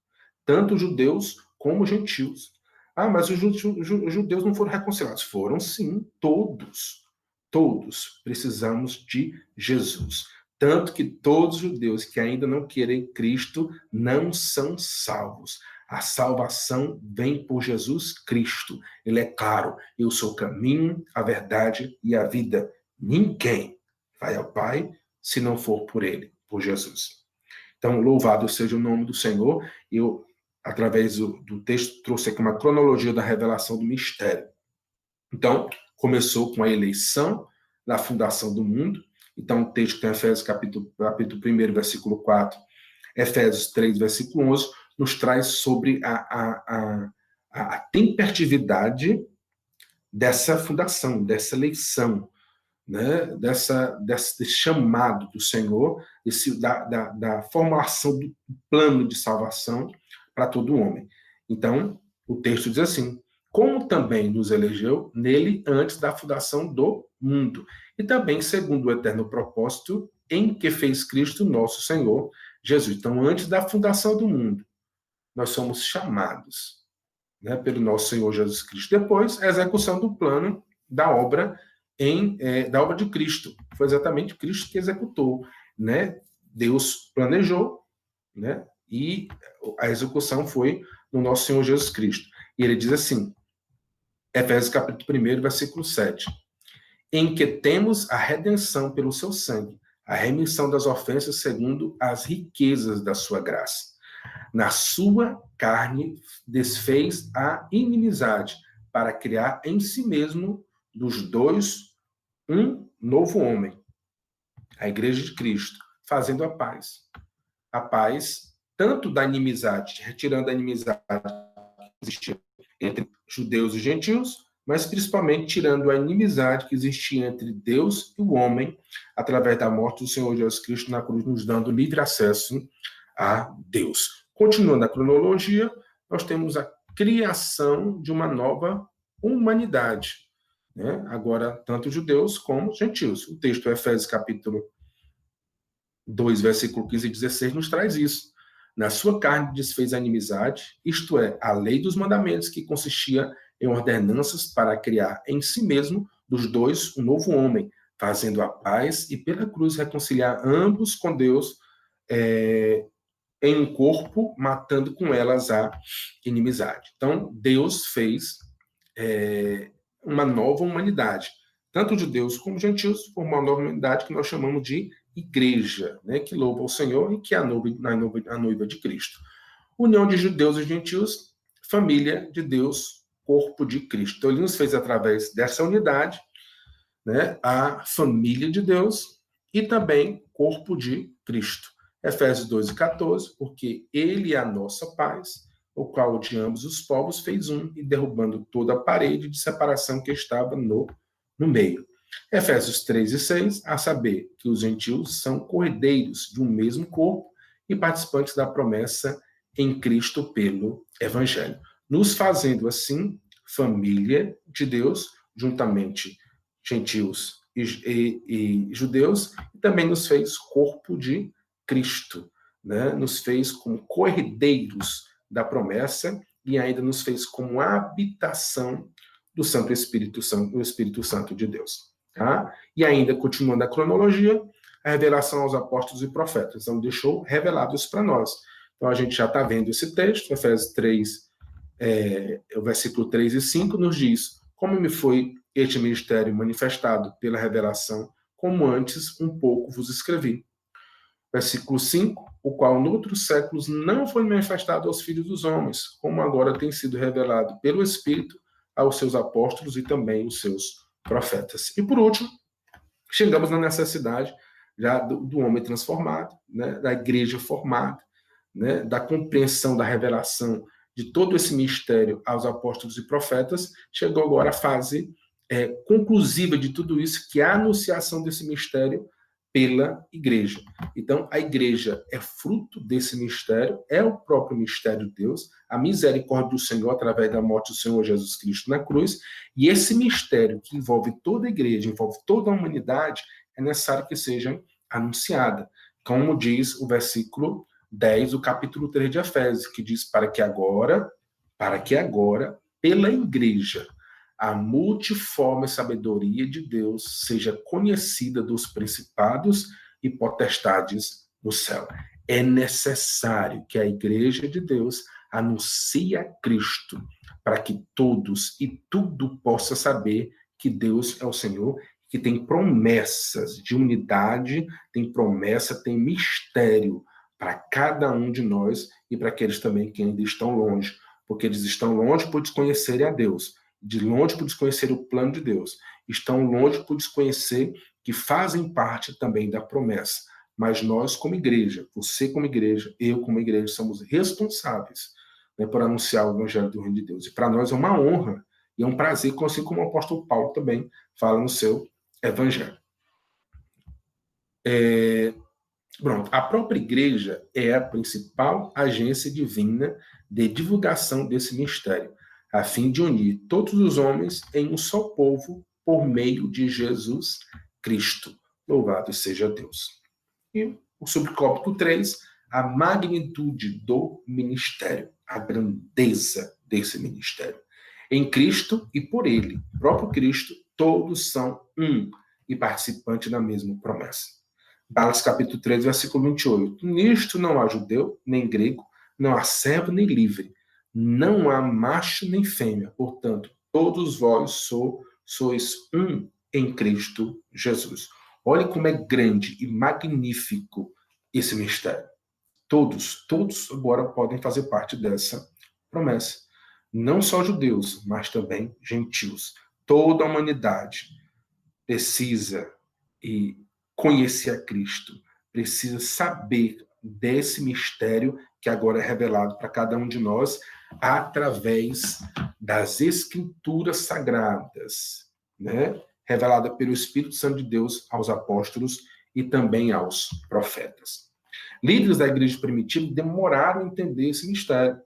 Tanto judeus como gentios. Ah, mas os judeus não foram reconciliados. Foram sim, todos. Todos precisamos de Jesus. Tanto que todos os judeus que ainda não querem Cristo não são salvos. A salvação vem por Jesus Cristo. Ele é claro, eu sou o caminho, a verdade e a vida. Ninguém vai ao Pai se não for por ele, por Jesus. Então, louvado seja o nome do Senhor. Eu, através do texto, trouxe aqui uma cronologia da revelação do mistério. Então, começou com a eleição da fundação do mundo. Então, o texto tem Efésios capítulo 1, versículo 4, Efésios 3, versículo 11, nos traz sobre a tempestividade dessa fundação, dessa eleição, né? desse chamado do Senhor, da formulação do plano de salvação para todo homem. Então, o texto diz assim: como também nos elegeu nele antes da fundação do mundo, e também segundo o eterno propósito em que fez Cristo nosso Senhor Jesus. Então, antes da fundação do mundo, nós somos chamados, né, pelo nosso Senhor Jesus Cristo. Depois, a execução do plano da obra da obra de Cristo. Foi exatamente Cristo que executou, né? Deus planejou, né? E a execução foi no nosso Senhor Jesus Cristo. E ele diz assim, Efésios capítulo 1, versículo 7, em que temos a redenção pelo seu sangue, a remissão das ofensas segundo as riquezas da sua graça. Na sua carne desfez a inimizade, para criar em si mesmo dos dois um novo homem, a igreja de Cristo, fazendo a paz. A paz, tanto da inimizade, retirando a inimizade que existia entre judeus e gentios, mas principalmente tirando a inimizade que existia entre Deus e o homem, através da morte do Senhor Jesus Cristo na cruz, nos dando livre acesso a Deus. Continuando a cronologia, nós temos a criação de uma nova humanidade, né? Agora, tanto judeus como gentios. O texto Efésios capítulo 2, versículo 15 e 16 nos traz isso. Na sua carne desfez a inimizade, isto é, a lei dos mandamentos, que consistia em ordenanças para criar em si mesmo dos dois um novo homem, fazendo a paz e pela cruz reconciliar ambos com Deus em um corpo, matando com elas a inimizade. Então, Deus fez uma nova humanidade. Tanto judeus como gentios formam uma nova humanidade que nós chamamos de igreja, né, que louva o Senhor e que é a noiva de Cristo. União de judeus e gentios, família de Deus, corpo de Cristo. Então, ele nos fez, através dessa unidade, né, a família de Deus e também corpo de Cristo. Efésios 2:14, porque ele é a nossa paz, o qual de ambos os povos fez um, e derrubando toda a parede de separação que estava no meio. Efésios 3:6, a saber que os gentios são cordeiros de um mesmo corpo e participantes da promessa em Cristo pelo Evangelho, nos fazendo assim família de Deus, juntamente gentios e judeus, e também nos fez corpo de Cristo, né? Nos fez como cordeiros da promessa e ainda nos fez como habitação do Santo Espírito Santo, o Espírito Santo de Deus. Tá? E ainda, continuando a cronologia, a revelação aos apóstolos e profetas. Então, deixou revelados para nós. Então, a gente já está vendo esse texto, Efésios 3, o versículo 3 e 5, nos diz: como me foi este ministério manifestado pela revelação, como antes um pouco vos escrevi. Versículo 5, o qual noutros séculos não foi manifestado aos filhos dos homens, como agora tem sido revelado pelo Espírito aos seus apóstolos e também os seus profetas. E por último, chegamos na necessidade já do homem transformado, né, da igreja formada, né, da compreensão da revelação de todo esse mistério aos apóstolos e profetas. Chegou agora a fase conclusiva de tudo isso, que é a anunciação desse mistério pela igreja. Então, a igreja é fruto desse mistério, é o próprio mistério de Deus, a misericórdia do Senhor através da morte do Senhor Jesus Cristo na cruz, e esse mistério que envolve toda a igreja, envolve toda a humanidade, é necessário que seja anunciada. Como diz o versículo 10 do capítulo 3 de Efésios, que diz para que agora, pela igreja, a multiforme sabedoria de Deus seja conhecida dos principados e potestades no céu. É necessário que a igreja de Deus anuncie a Cristo, para que todos e tudo possa saber que Deus é o Senhor, que tem promessas de unidade, tem promessa, tem mistério para cada um de nós e para aqueles também que ainda estão longe, porque eles estão longe por desconhecerem a Deus, de longe por desconhecer o plano de Deus, estão longe por desconhecer que fazem parte também da promessa. Mas nós, como igreja, você como igreja, eu como igreja, somos responsáveis, né, por anunciar o evangelho do reino de Deus. E para nós é uma honra e é um prazer, assim como o apóstolo Paulo também fala no seu evangelho. Pronto, a própria igreja é a principal agência divina de divulgação desse mistério, a fim de unir todos os homens em um só povo por meio de Jesus Cristo. Louvado seja Deus. E o subtópico 3, a magnitude do ministério, a grandeza desse ministério. Em Cristo e por ele, próprio Cristo, todos são um e participantes da mesma promessa. Gálatas capítulo 3, versículo 28. Nisto não há judeu, nem grego, não há servo, nem livre, não há macho, nem fêmea. Portanto, todos vós sois um em Cristo Jesus. Olha como é grande e magnífico esse mistério. Todos agora podem fazer parte dessa promessa. Não só judeus, mas também gentios. Toda a humanidade precisa conhecer a Cristo, precisa saber desse mistério que agora é revelado para cada um de nós através das Escrituras Sagradas, né? Revelada pelo Espírito Santo de Deus aos apóstolos e também aos profetas. Líderes da igreja primitiva demoraram a entender esse mistério,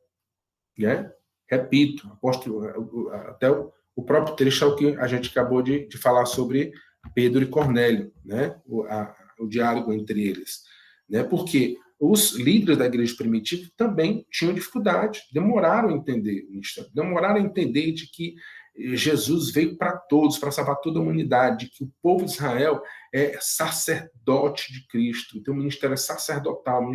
né? Repito, apóstolo, até o próprio trecho é o que a gente acabou de falar sobre Pedro e Cornélio, né? O diálogo entre eles, né? Porque os líderes da igreja primitiva também tinham dificuldade, demoraram a entender o mistério, demoraram a entender de que Jesus veio para todos, para salvar toda a humanidade, que o povo de Israel é sacerdote de Cristo, então o ministério é sacerdotal,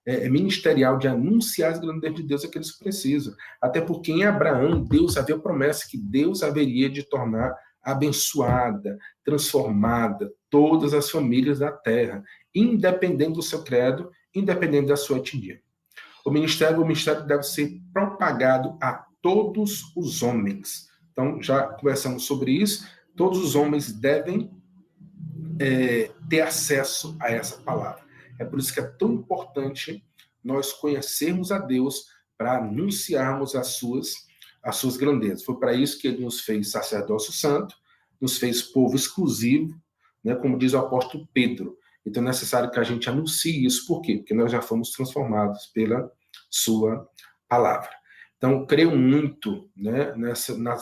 é ministerial de anunciar as grandezas de Deus, é que eles precisam. Até porque em Abraão, Deus havia promessa que Deus haveria de tornar abençoada, transformada todas as famílias da terra, independente do seu credo, independente da sua etnia. O ministério deve ser propagado a todos os homens. Então, já conversamos sobre isso. Todos os homens devem ter acesso a essa palavra. É por isso que é tão importante nós conhecermos a Deus para anunciarmos as suas grandezas. Foi para isso que ele nos fez sacerdócio santo, nos fez povo exclusivo, né, como diz o apóstolo Pedro. Então é necessário que a gente anuncie isso. Por quê? Porque nós já fomos transformados pela sua palavra. Então, creio muito, né,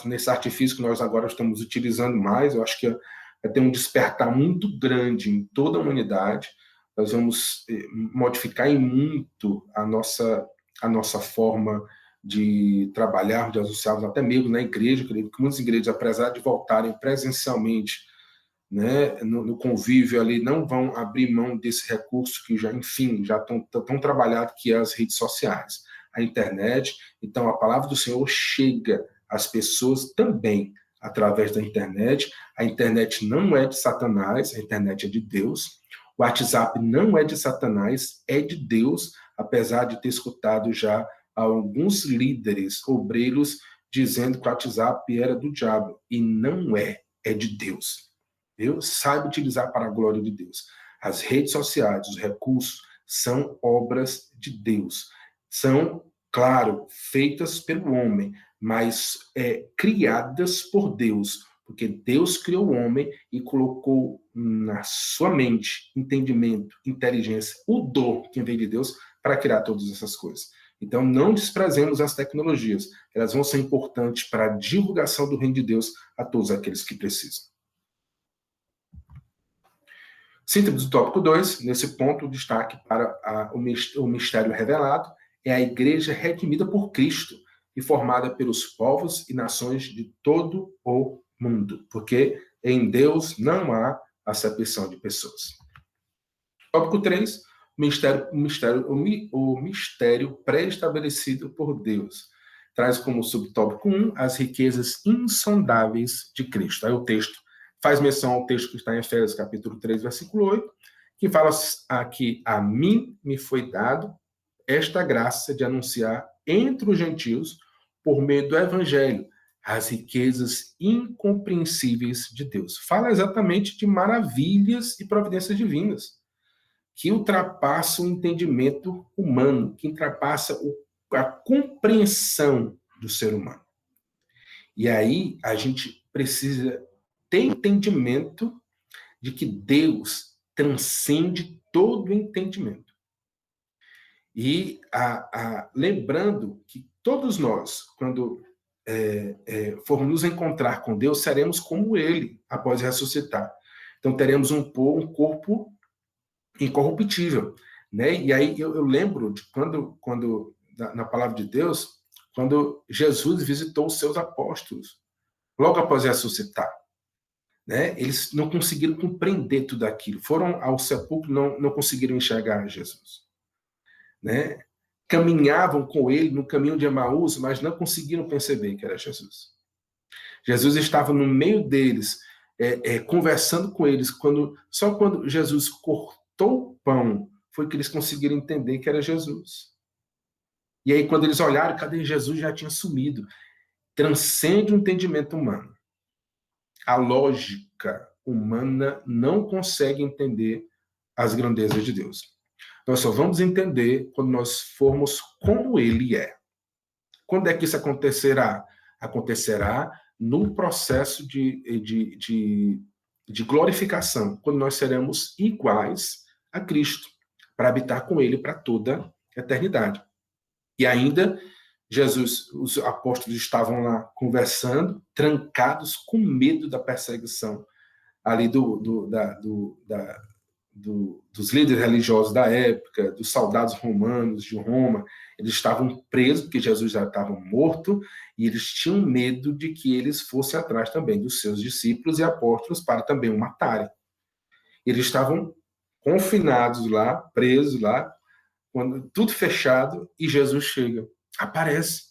nesse artifício que nós agora estamos utilizando mais. Eu acho que vai ter um despertar muito grande em toda a humanidade. Nós vamos modificar em muito a nossa forma de trabalhar, de anunciarmos, até mesmo na igreja. Creio que muitas igrejas, apesar de voltarem presencialmente, né, no convívio ali, não vão abrir mão desse recurso que já, enfim, já estão tão trabalhado, que é as redes sociais, a internet. Então, a palavra do Senhor chega às pessoas também através da internet. A internet não é de Satanás, a internet é de Deus. O WhatsApp não é de Satanás, é de Deus, apesar de ter escutado já alguns líderes, obreiros, dizendo que o WhatsApp era do diabo. E não é de Deus. Deus sabe utilizar para a glória de Deus. As redes sociais, os recursos, são obras de Deus. São, claro, feitas pelo homem, mas criadas por Deus, Porque Deus criou o homem e colocou na sua mente entendimento, inteligência, o dom que vem de Deus para criar todas essas coisas. Então, não desprezemos as tecnologias. Elas vão ser importantes para a divulgação do reino de Deus a todos aqueles que precisam. Síntese do tópico 2, nesse ponto, o destaque para o mistério revelado é a igreja redimida por Cristo e formada pelos povos e nações de todo o mundo, porque em Deus não há acepção de pessoas. Tópico 3, o mistério pré-estabelecido por Deus. Traz como subtópico 1 as riquezas insondáveis de Cristo. Aí o texto faz menção ao texto que está em Efésios, capítulo 3, versículo 8, que fala aqui: a mim me foi dado esta graça de anunciar entre os gentios, por meio do evangelho, as riquezas incompreensíveis de Deus. Fala exatamente de maravilhas e providências divinas, que ultrapassam o entendimento humano, que ultrapassa a compreensão do ser humano. E aí a gente precisa ter entendimento de que Deus transcende todo entendimento. E lembrando que todos nós, quando formos nos encontrar com Deus, seremos como Ele após ressuscitar. Então teremos um corpo incorruptível, né? E aí eu lembro de quando na palavra de Deus, quando Jesus visitou os seus apóstolos, logo após ressuscitar, né? Eles não conseguiram compreender tudo aquilo, foram ao sepulcro, não conseguiram enxergar Jesus, né? Caminhavam com ele no caminho de Emaús, mas não conseguiram perceber que era Jesus. Jesus estava no meio deles, conversando com eles, só quando Jesus cortou o pão, foi que eles conseguiram entender que era Jesus. E aí, quando eles olharam, cadê Jesus? Já tinha sumido. Transcende o entendimento humano. A lógica humana não consegue entender as grandezas de Deus. Nós só vamos entender quando nós formos como Ele é. Quando é que isso acontecerá? Acontecerá no processo de glorificação, quando nós seremos iguais a Cristo, para habitar com Ele para toda a eternidade. E ainda, os apóstolos estavam lá conversando, trancados, com medo da perseguição ali dos líderes religiosos da época, dos soldados romanos de Roma. Eles estavam presos, porque Jesus já estava morto, e eles tinham medo de que eles fossem atrás também dos seus discípulos e apóstolos para também o matarem. Eles estavam confinados lá, presos lá, quando tudo fechado, e Jesus chega, aparece.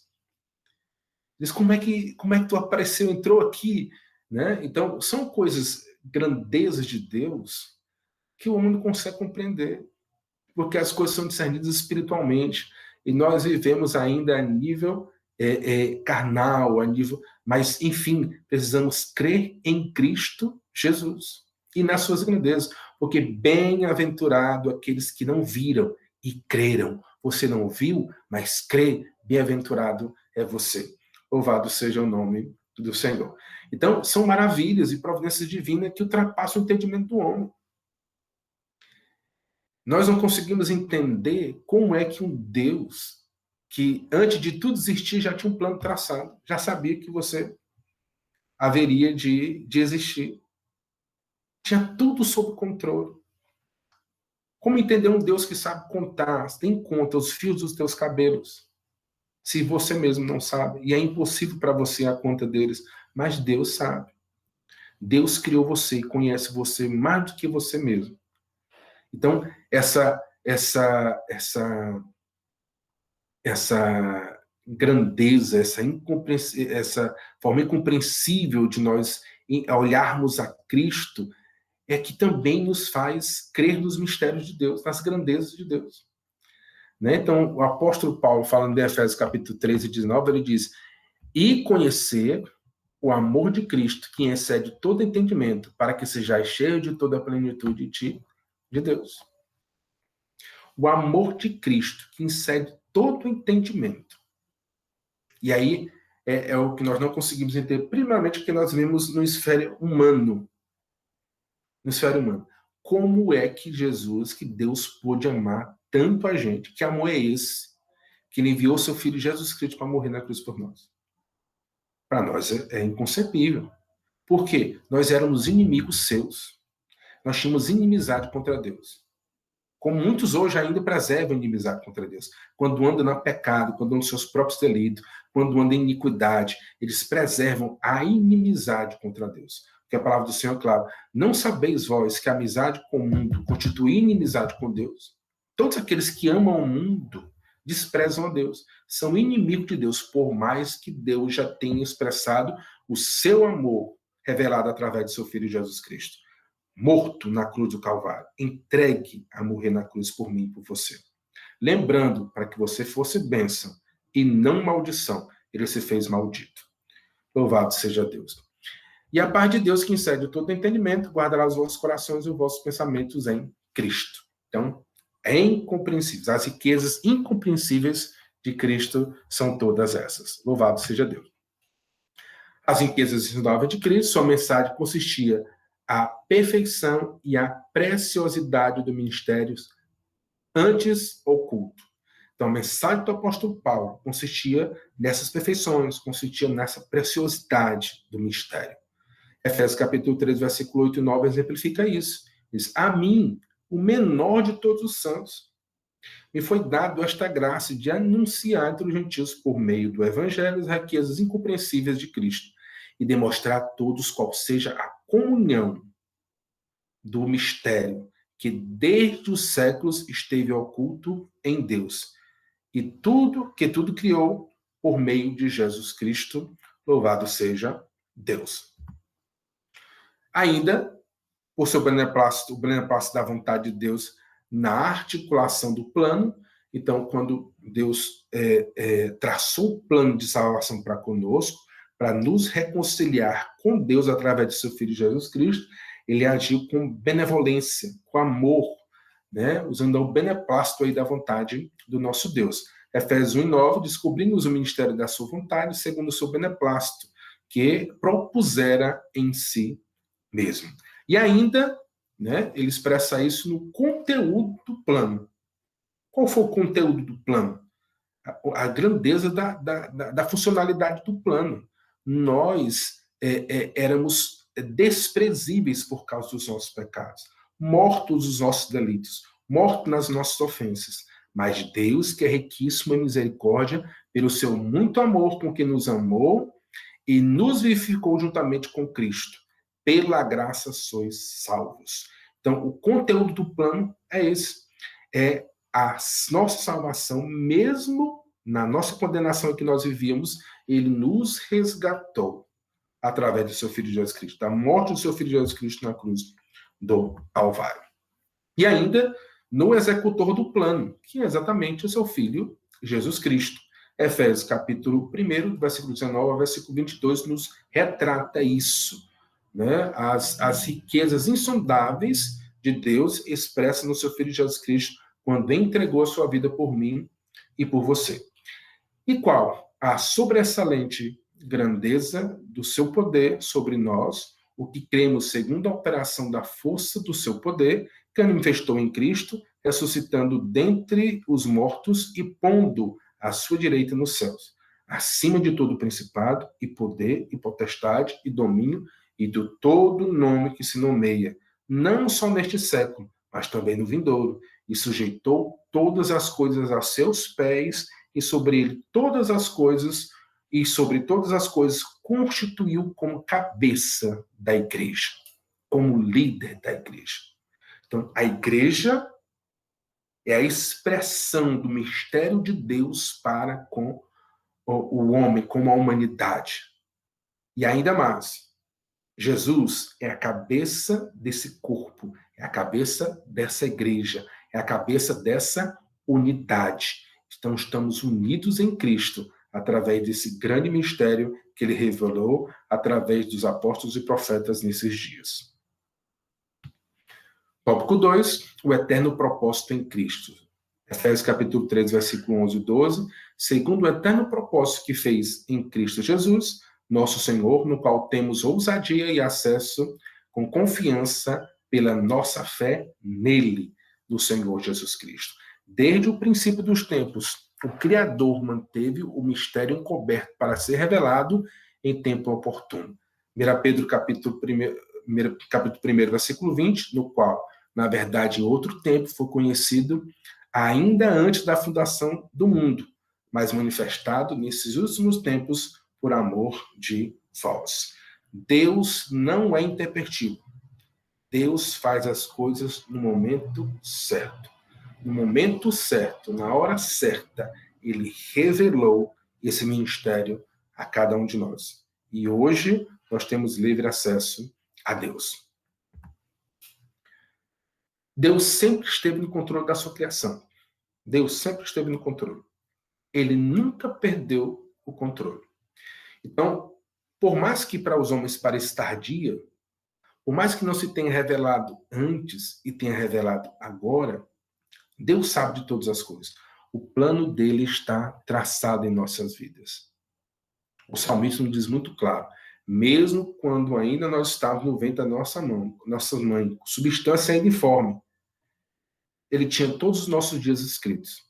Diz: como é que tu apareceu, entrou aqui? Né? Então, são coisas, grandezas de Deus, que o homem não consegue compreender, porque as coisas são discernidas espiritualmente, e nós vivemos ainda a nível carnal, mas, enfim, precisamos crer em Cristo Jesus e nas suas grandezas, porque bem-aventurado aqueles que não viram e creram. Você não viu, mas crê, bem-aventurado é você. Louvado seja o nome do Senhor. Então, são maravilhas e providências divinas que ultrapassam o entendimento do homem. Nós não conseguimos entender como é que um Deus, que antes de tudo existir já tinha um plano traçado, já sabia que você haveria de existir. Tinha tudo sob controle. Como entender um Deus que sabe contar, tem conta os fios dos teus cabelos, se você mesmo não sabe? E é impossível para você a conta deles, mas Deus sabe. Deus criou você e conhece você mais do que você mesmo. Então, essa grandeza, essa forma incompreensível de nós olharmos a Cristo, é que também nos faz crer nos mistérios de Deus, nas grandezas de Deus. Né? Então, o apóstolo Paulo, falando de Efésios capítulo 13 e 19, ele diz: e conhecer o amor de Cristo, que excede todo entendimento, para que sejais cheio de toda a plenitude de Deus. O amor de Cristo, que excede todo entendimento. E aí, é o que nós não conseguimos entender, primeiramente porque nós vivemos no hemisfério humano. No hemisfério humano. Como é que Jesus, que Deus pôde amar tanto a gente? Que amor é esse? Que ele enviou seu Filho Jesus Cristo para morrer na cruz por nós. Para nós é inconcebível. Por quê? Nós éramos inimigos seus. Nós tínhamos inimizade contra Deus. Como muitos hoje ainda preservam inimizade contra Deus. Quando andam no pecado, quando andam nos seus próprios delitos, quando andam em iniquidade, eles preservam a inimizade contra Deus. Porque a palavra do Senhor é clara. Não sabeis vós que a amizade com o mundo constitui inimizade com Deus? Todos aqueles que amam o mundo desprezam a Deus. São inimigos de Deus, por mais que Deus já tenha expressado o seu amor revelado através de seu Filho Jesus Cristo. Morto na cruz do Calvário, entregue a morrer na cruz por mim e por você. Lembrando, para que você fosse bênção e não maldição, ele se fez maldito. Louvado seja Deus. E a paz de Deus, que excede todo entendimento, guardará os vossos corações e os vossos pensamentos em Cristo. Então, é incompreensível. As riquezas incompreensíveis de Cristo são todas essas. Louvado seja Deus. As riquezas insondáveis de Cristo, sua mensagem consistia a perfeição e a preciosidade do ministério antes oculto. Então, a mensagem do apóstolo Paulo consistia nessas perfeições, consistia nessa preciosidade do ministério. Efésios capítulo 3, versículo 8 e 9 exemplifica isso. Diz, a mim, o menor de todos os santos, me foi dado esta graça de anunciar entre os gentios por meio do evangelho as riquezas incompreensíveis de Cristo e demonstrar a todos qual seja a comunhão do mistério que desde os séculos esteve oculto em Deus e tudo criou por meio de Jesus Cristo, louvado seja Deus. Ainda, por seu beneplácito, o beneplácito da vontade de Deus na articulação do plano. Então, quando Deus traçou o plano de salvação para conosco, para nos reconciliar com Deus através de seu Filho Jesus Cristo, ele agiu com benevolência, com amor, né? Usando o beneplácito aí da vontade do nosso Deus. Efésios 1:9, descobrimos o ministério da sua vontade, segundo o seu beneplácito, que propusera em si mesmo. E ainda, né, ele expressa isso no conteúdo do plano. Qual foi o conteúdo do plano? A grandeza da funcionalidade do plano. Nós éramos desprezíveis por causa dos nossos pecados, mortos dos nossos delitos, mortos nas nossas ofensas. Mas Deus, que é riquíssimo em misericórdia, pelo seu muito amor com que nos amou e nos vivificou juntamente com Cristo. Pela graça sois salvos. Então, o conteúdo do plano é esse. É a nossa salvação, mesmo na nossa condenação em que nós vivíamos, ele nos resgatou através do seu Filho Jesus Cristo, da morte do seu Filho Jesus Cristo na cruz do Calvário. E ainda no executor do plano, que é exatamente o seu Filho Jesus Cristo. Efésios capítulo 1, versículo 19 ao versículo 22, nos retrata isso. Né? As riquezas insondáveis de Deus expressas no seu Filho Jesus Cristo, quando entregou a sua vida por mim e por você. E qual? A sobressalente grandeza do seu poder sobre nós, o que cremos segundo a operação da força do seu poder, que manifestou em Cristo, ressuscitando dentre os mortos e pondo à sua direita nos céus, acima de todo principado e poder e potestade e domínio e do todo nome que se nomeia, não só neste século, mas também no vindouro, e sujeitou todas as coisas a seus pés, e sobre ele todas as coisas, e sobre todas as coisas constituiu como cabeça da igreja, como líder da igreja. Então, a igreja é a expressão do mistério de Deus para com o homem, com a humanidade. E ainda mais, Jesus é a cabeça desse corpo, é a cabeça dessa igreja, é a cabeça dessa unidade. Então, estamos unidos em Cristo, através desse grande mistério que ele revelou através dos apóstolos e profetas nesses dias. Tópico 2, o eterno propósito em Cristo. Efésios capítulo 3, versículo 11 e 12, segundo o eterno propósito que fez em Cristo Jesus, nosso Senhor, no qual temos ousadia e acesso com confiança pela nossa fé nele, no Senhor Jesus Cristo. Desde o princípio dos tempos, o Criador manteve o mistério encoberto para ser revelado em tempo oportuno. 1 Pedro capítulo 1, versículo 20, no qual, na verdade, em outro tempo, foi conhecido ainda antes da fundação do mundo, mas manifestado nesses últimos tempos por amor de vós. Deus não é intempestivo. Deus faz as coisas no momento certo. No momento certo, na hora certa, ele revelou esse ministério a cada um de nós. E hoje nós temos livre acesso a Deus. Deus sempre esteve no controle da sua criação. Deus sempre esteve no controle. Ele nunca perdeu o controle. Então, por mais que para os homens pareça tardia, por mais que não se tenha revelado antes e tenha revelado agora, Deus sabe de todas as coisas. O plano dele está traçado em nossas vidas. O salmista nos diz muito claro, mesmo quando ainda nós estávamos no ventre da nossa mãe, substância ainda informe, ele tinha todos os nossos dias escritos.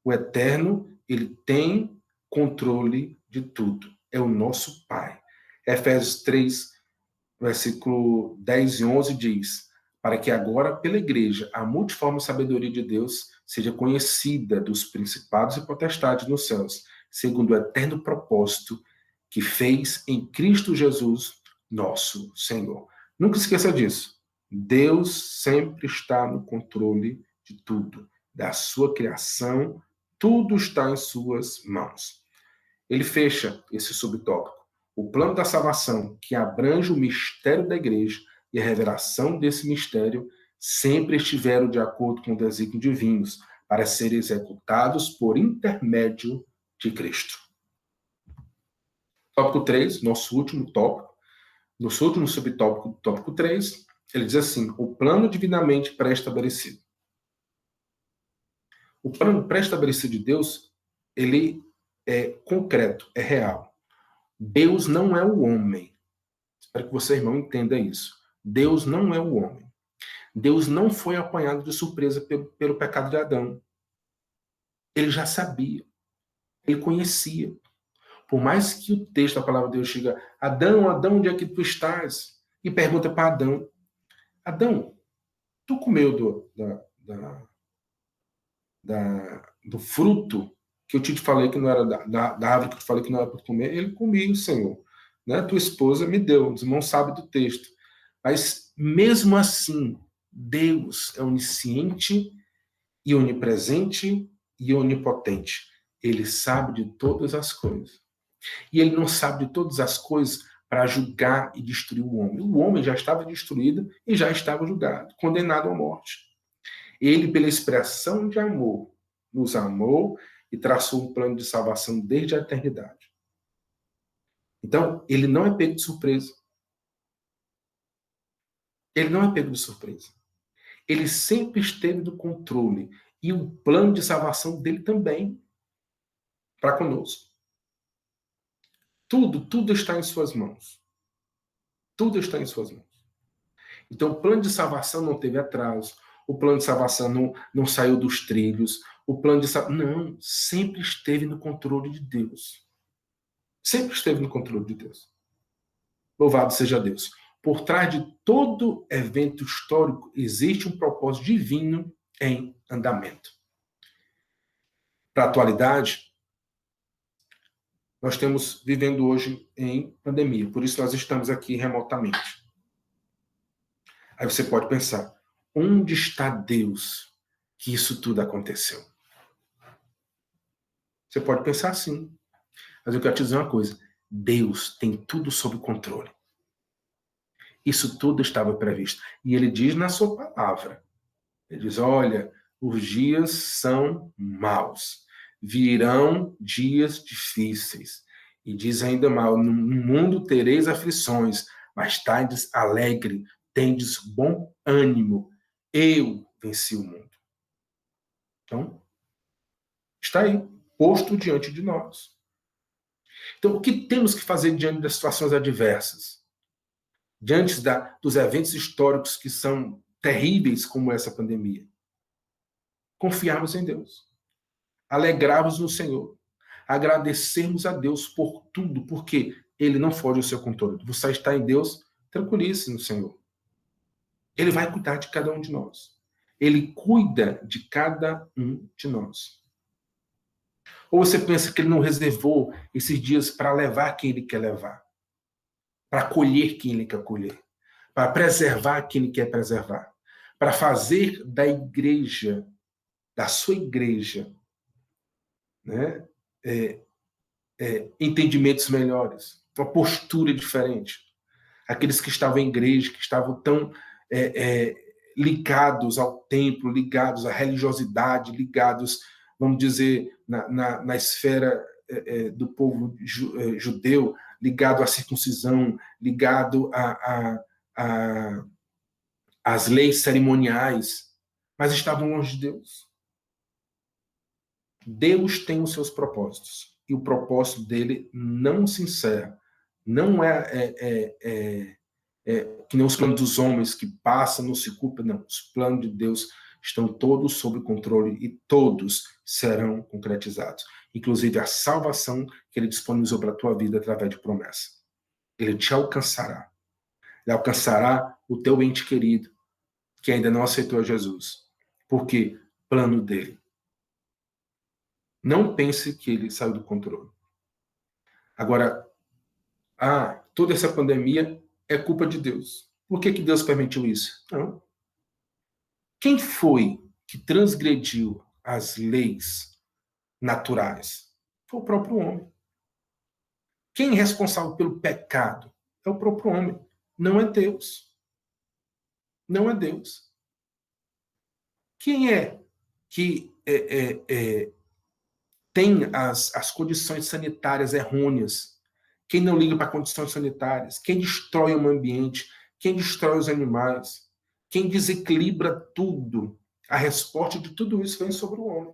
O Eterno, ele tem controle de tudo. É o nosso Pai. Efésios 3, versículo 10 e 11 diz, para que agora, pela igreja, a multiforme sabedoria de Deus seja conhecida dos principados e potestades nos céus, segundo o eterno propósito que fez em Cristo Jesus, nosso Senhor. Nunca esqueça disso. Deus sempre está no controle de tudo, da sua criação, tudo está em suas mãos. Ele fecha esse subtópico. O plano da salvação, que abrange o mistério da igreja e a revelação desse mistério, sempre estiveram de acordo com o desígnio divinos, para serem executados por intermédio de Cristo. Tópico 3, nosso último tópico, nosso último subtópico, tópico 3, ele diz assim, o plano divinamente pré-estabelecido. O plano pré-estabelecido de Deus, ele é concreto, é real. Deus não é o homem. Espero que você, irmão, entenda isso. Deus não é o homem. Deus não foi apanhado de surpresa pelo pecado de Adão. Ele já sabia. Ele conhecia. Por mais que o texto da palavra de Deus chega, Adão, Adão, onde é que tu estás? E pergunta para Adão, Adão, tu comeu do fruto que eu te falei que não era da árvore que eu te falei que não era para comer? Ele comia, Senhor. Né? Tua esposa me deu, os irmãos sabem do texto. Mas, mesmo assim, Deus é onisciente e onipresente e onipotente. Ele sabe de todas as coisas. E ele não sabe de todas as coisas para julgar e destruir o homem. O homem já estava destruído e já estava julgado, condenado à morte. Ele, pela expressão de amor, nos amou e traçou um plano de salvação desde a eternidade. Então, ele não é pego de surpresa. Ele não é pego de surpresa. Ele sempre esteve no controle. E o plano de salvação dele também, para conosco. Tudo está em suas mãos. Tudo está em suas mãos. Então, o plano de salvação não teve atraso. O plano de salvação não saiu dos trilhos. O plano de salvação... Não, sempre esteve no controle de Deus. Sempre esteve no controle de Deus. Louvado seja Deus. Por trás de todo evento histórico existe um propósito divino em andamento. Para a atualidade, nós estamos vivendo hoje em pandemia, por isso nós estamos aqui remotamente. Aí você pode pensar, onde está Deus que isso tudo aconteceu? Você pode pensar assim, mas eu quero te dizer uma coisa, Deus tem tudo sob controle. Isso tudo estava previsto. E ele diz na sua palavra, ele diz, olha, os dias são maus, virão dias difíceis. E diz ainda mal, no mundo tereis aflições, mas estais alegre, tendes bom ânimo. Eu venci o mundo. Então, está aí. posto diante de nós. Então, o que temos que fazer diante das situações adversas? Diante dos eventos históricos que são terríveis, como essa pandemia? Confiarmos em Deus. Alegrarmos no Senhor. Agradecermos a Deus por tudo, porque Ele não foge ao seu controle. Você está em Deus, tranquilize no Senhor. Ele vai cuidar de cada um de nós. Ele cuida de cada um de nós. Ou você pensa que Ele não reservou esses dias para levar quem Ele quer levar? Para colher quem Ele quer colher? Para preservar quem Ele quer preservar? Para fazer da igreja, da sua igreja, né, entendimentos melhores, uma postura diferente. Aqueles que estavam em igreja, que estavam tão ligados ao templo, ligados à religiosidade, ligados, vamos dizer, na esfera do povo judeu, ligado à circuncisão, ligado às leis cerimoniais, mas estavam longe de Deus. Deus tem os seus propósitos, e o propósito dele não se encerra. Não que nem os planos dos homens que passam, não se culpa, não. Os planos de Deus estão todos sob controle e todos serão concretizados. Inclusive a salvação que Ele disponibilizou para a tua vida através de promessa. Ele te alcançará. Ele alcançará o teu ente querido, que ainda não aceitou a Jesus. Porque plano dele. Não pense que ele saiu do controle. Agora, toda essa pandemia é culpa de Deus. Por que Deus permitiu isso? Não. Quem foi que transgrediu as leis naturais? Foi o próprio homem. Quem é responsável pelo pecado? É o próprio homem. Não é Deus. Não é Deus. Quem é que tem as condições sanitárias errôneas? Quem não liga para condições sanitárias? Quem destrói o meio ambiente? Quem destrói os animais? Quem desequilibra tudo? A resposta de tudo isso vem sobre o homem.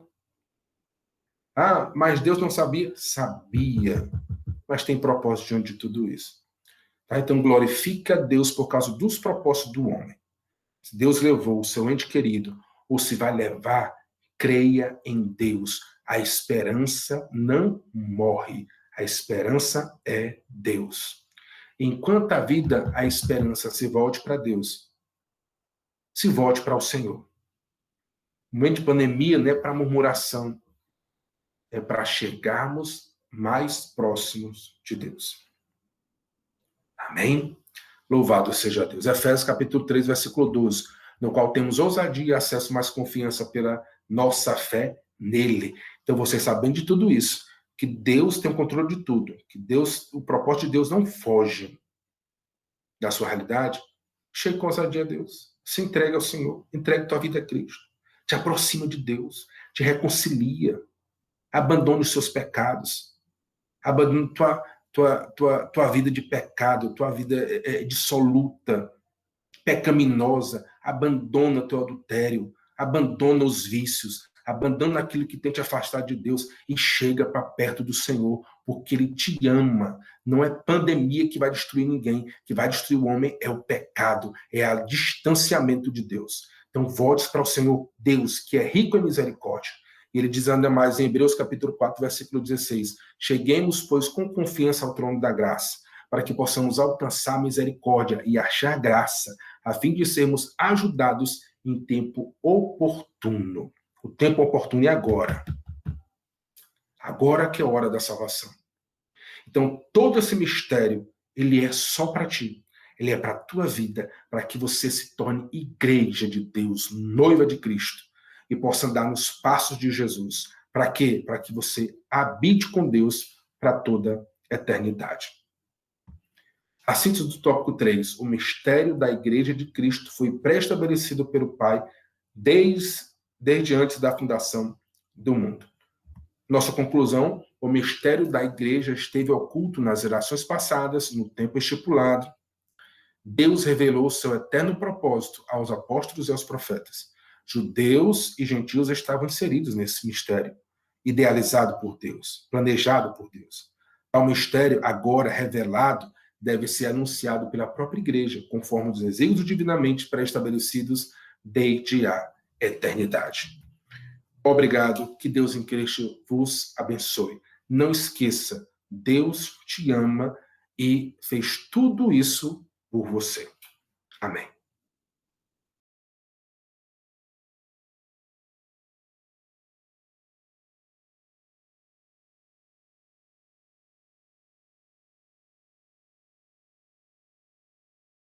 Mas Deus não sabia? Sabia. Mas tem propósito diante de tudo isso. Tá? Então, glorifica Deus por causa dos propósitos do homem. Se Deus levou o seu ente querido, ou se vai levar, creia em Deus. A esperança não morre. A esperança é Deus. Enquanto a vida, a esperança se volte para Deus. Se volte para o Senhor. O momento de pandemia não é para murmuração. É para chegarmos mais próximos de Deus. Amém? Louvado seja Deus. Efésios capítulo 3, versículo 12. No qual temos ousadia e acesso mais confiança pela nossa fé nele. Então, você sabendo de tudo isso, que Deus tem o controle de tudo, que o propósito de Deus não foge da sua realidade, chegue com ousadia a Deus. Se entregue ao Senhor, entregue tua vida a Cristo. Te aproxima de Deus, te reconcilia, abandone os seus pecados, abandone tua vida de pecado, tua vida dissoluta, pecaminosa, abandona teu adultério, abandona os vícios, abandona aquilo que tem te afastado de Deus e chega para perto do Senhor, porque Ele te ama. Não é pandemia que vai destruir ninguém, que vai destruir o homem é o pecado, é o distanciamento de Deus. Então, volte para o Senhor Deus, que é rico em misericórdia. E ele diz ainda mais em Hebreus capítulo 4, versículo 16, cheguemos, pois, com confiança ao trono da graça, para que possamos alcançar misericórdia e achar graça, a fim de sermos ajudados em tempo oportuno. O tempo oportuno é agora. Agora que é a hora da salvação. Então, todo esse mistério, ele é só para ti. Ele é para a tua vida, para que você se torne igreja de Deus, noiva de Cristo, e possa andar nos passos de Jesus. Para quê? Para que você habite com Deus para toda a eternidade. A síntese do tópico 3. O mistério da igreja de Cristo foi pré-estabelecido pelo Pai desde antes da fundação do mundo. Nossa conclusão, o mistério da igreja esteve oculto nas gerações passadas, no tempo estipulado. Deus revelou seu eterno propósito aos apóstolos e aos profetas. Judeus e gentios estavam inseridos nesse mistério. idealizado por Deus, planejado por Deus. Tal mistério, agora revelado, deve ser anunciado pela própria igreja, conforme os desígnios divinamente pré-estabelecidos desde a eternidade. Obrigado, que Deus em Cristo vos abençoe. Não esqueça, Deus te ama e fez tudo isso por você. Amém.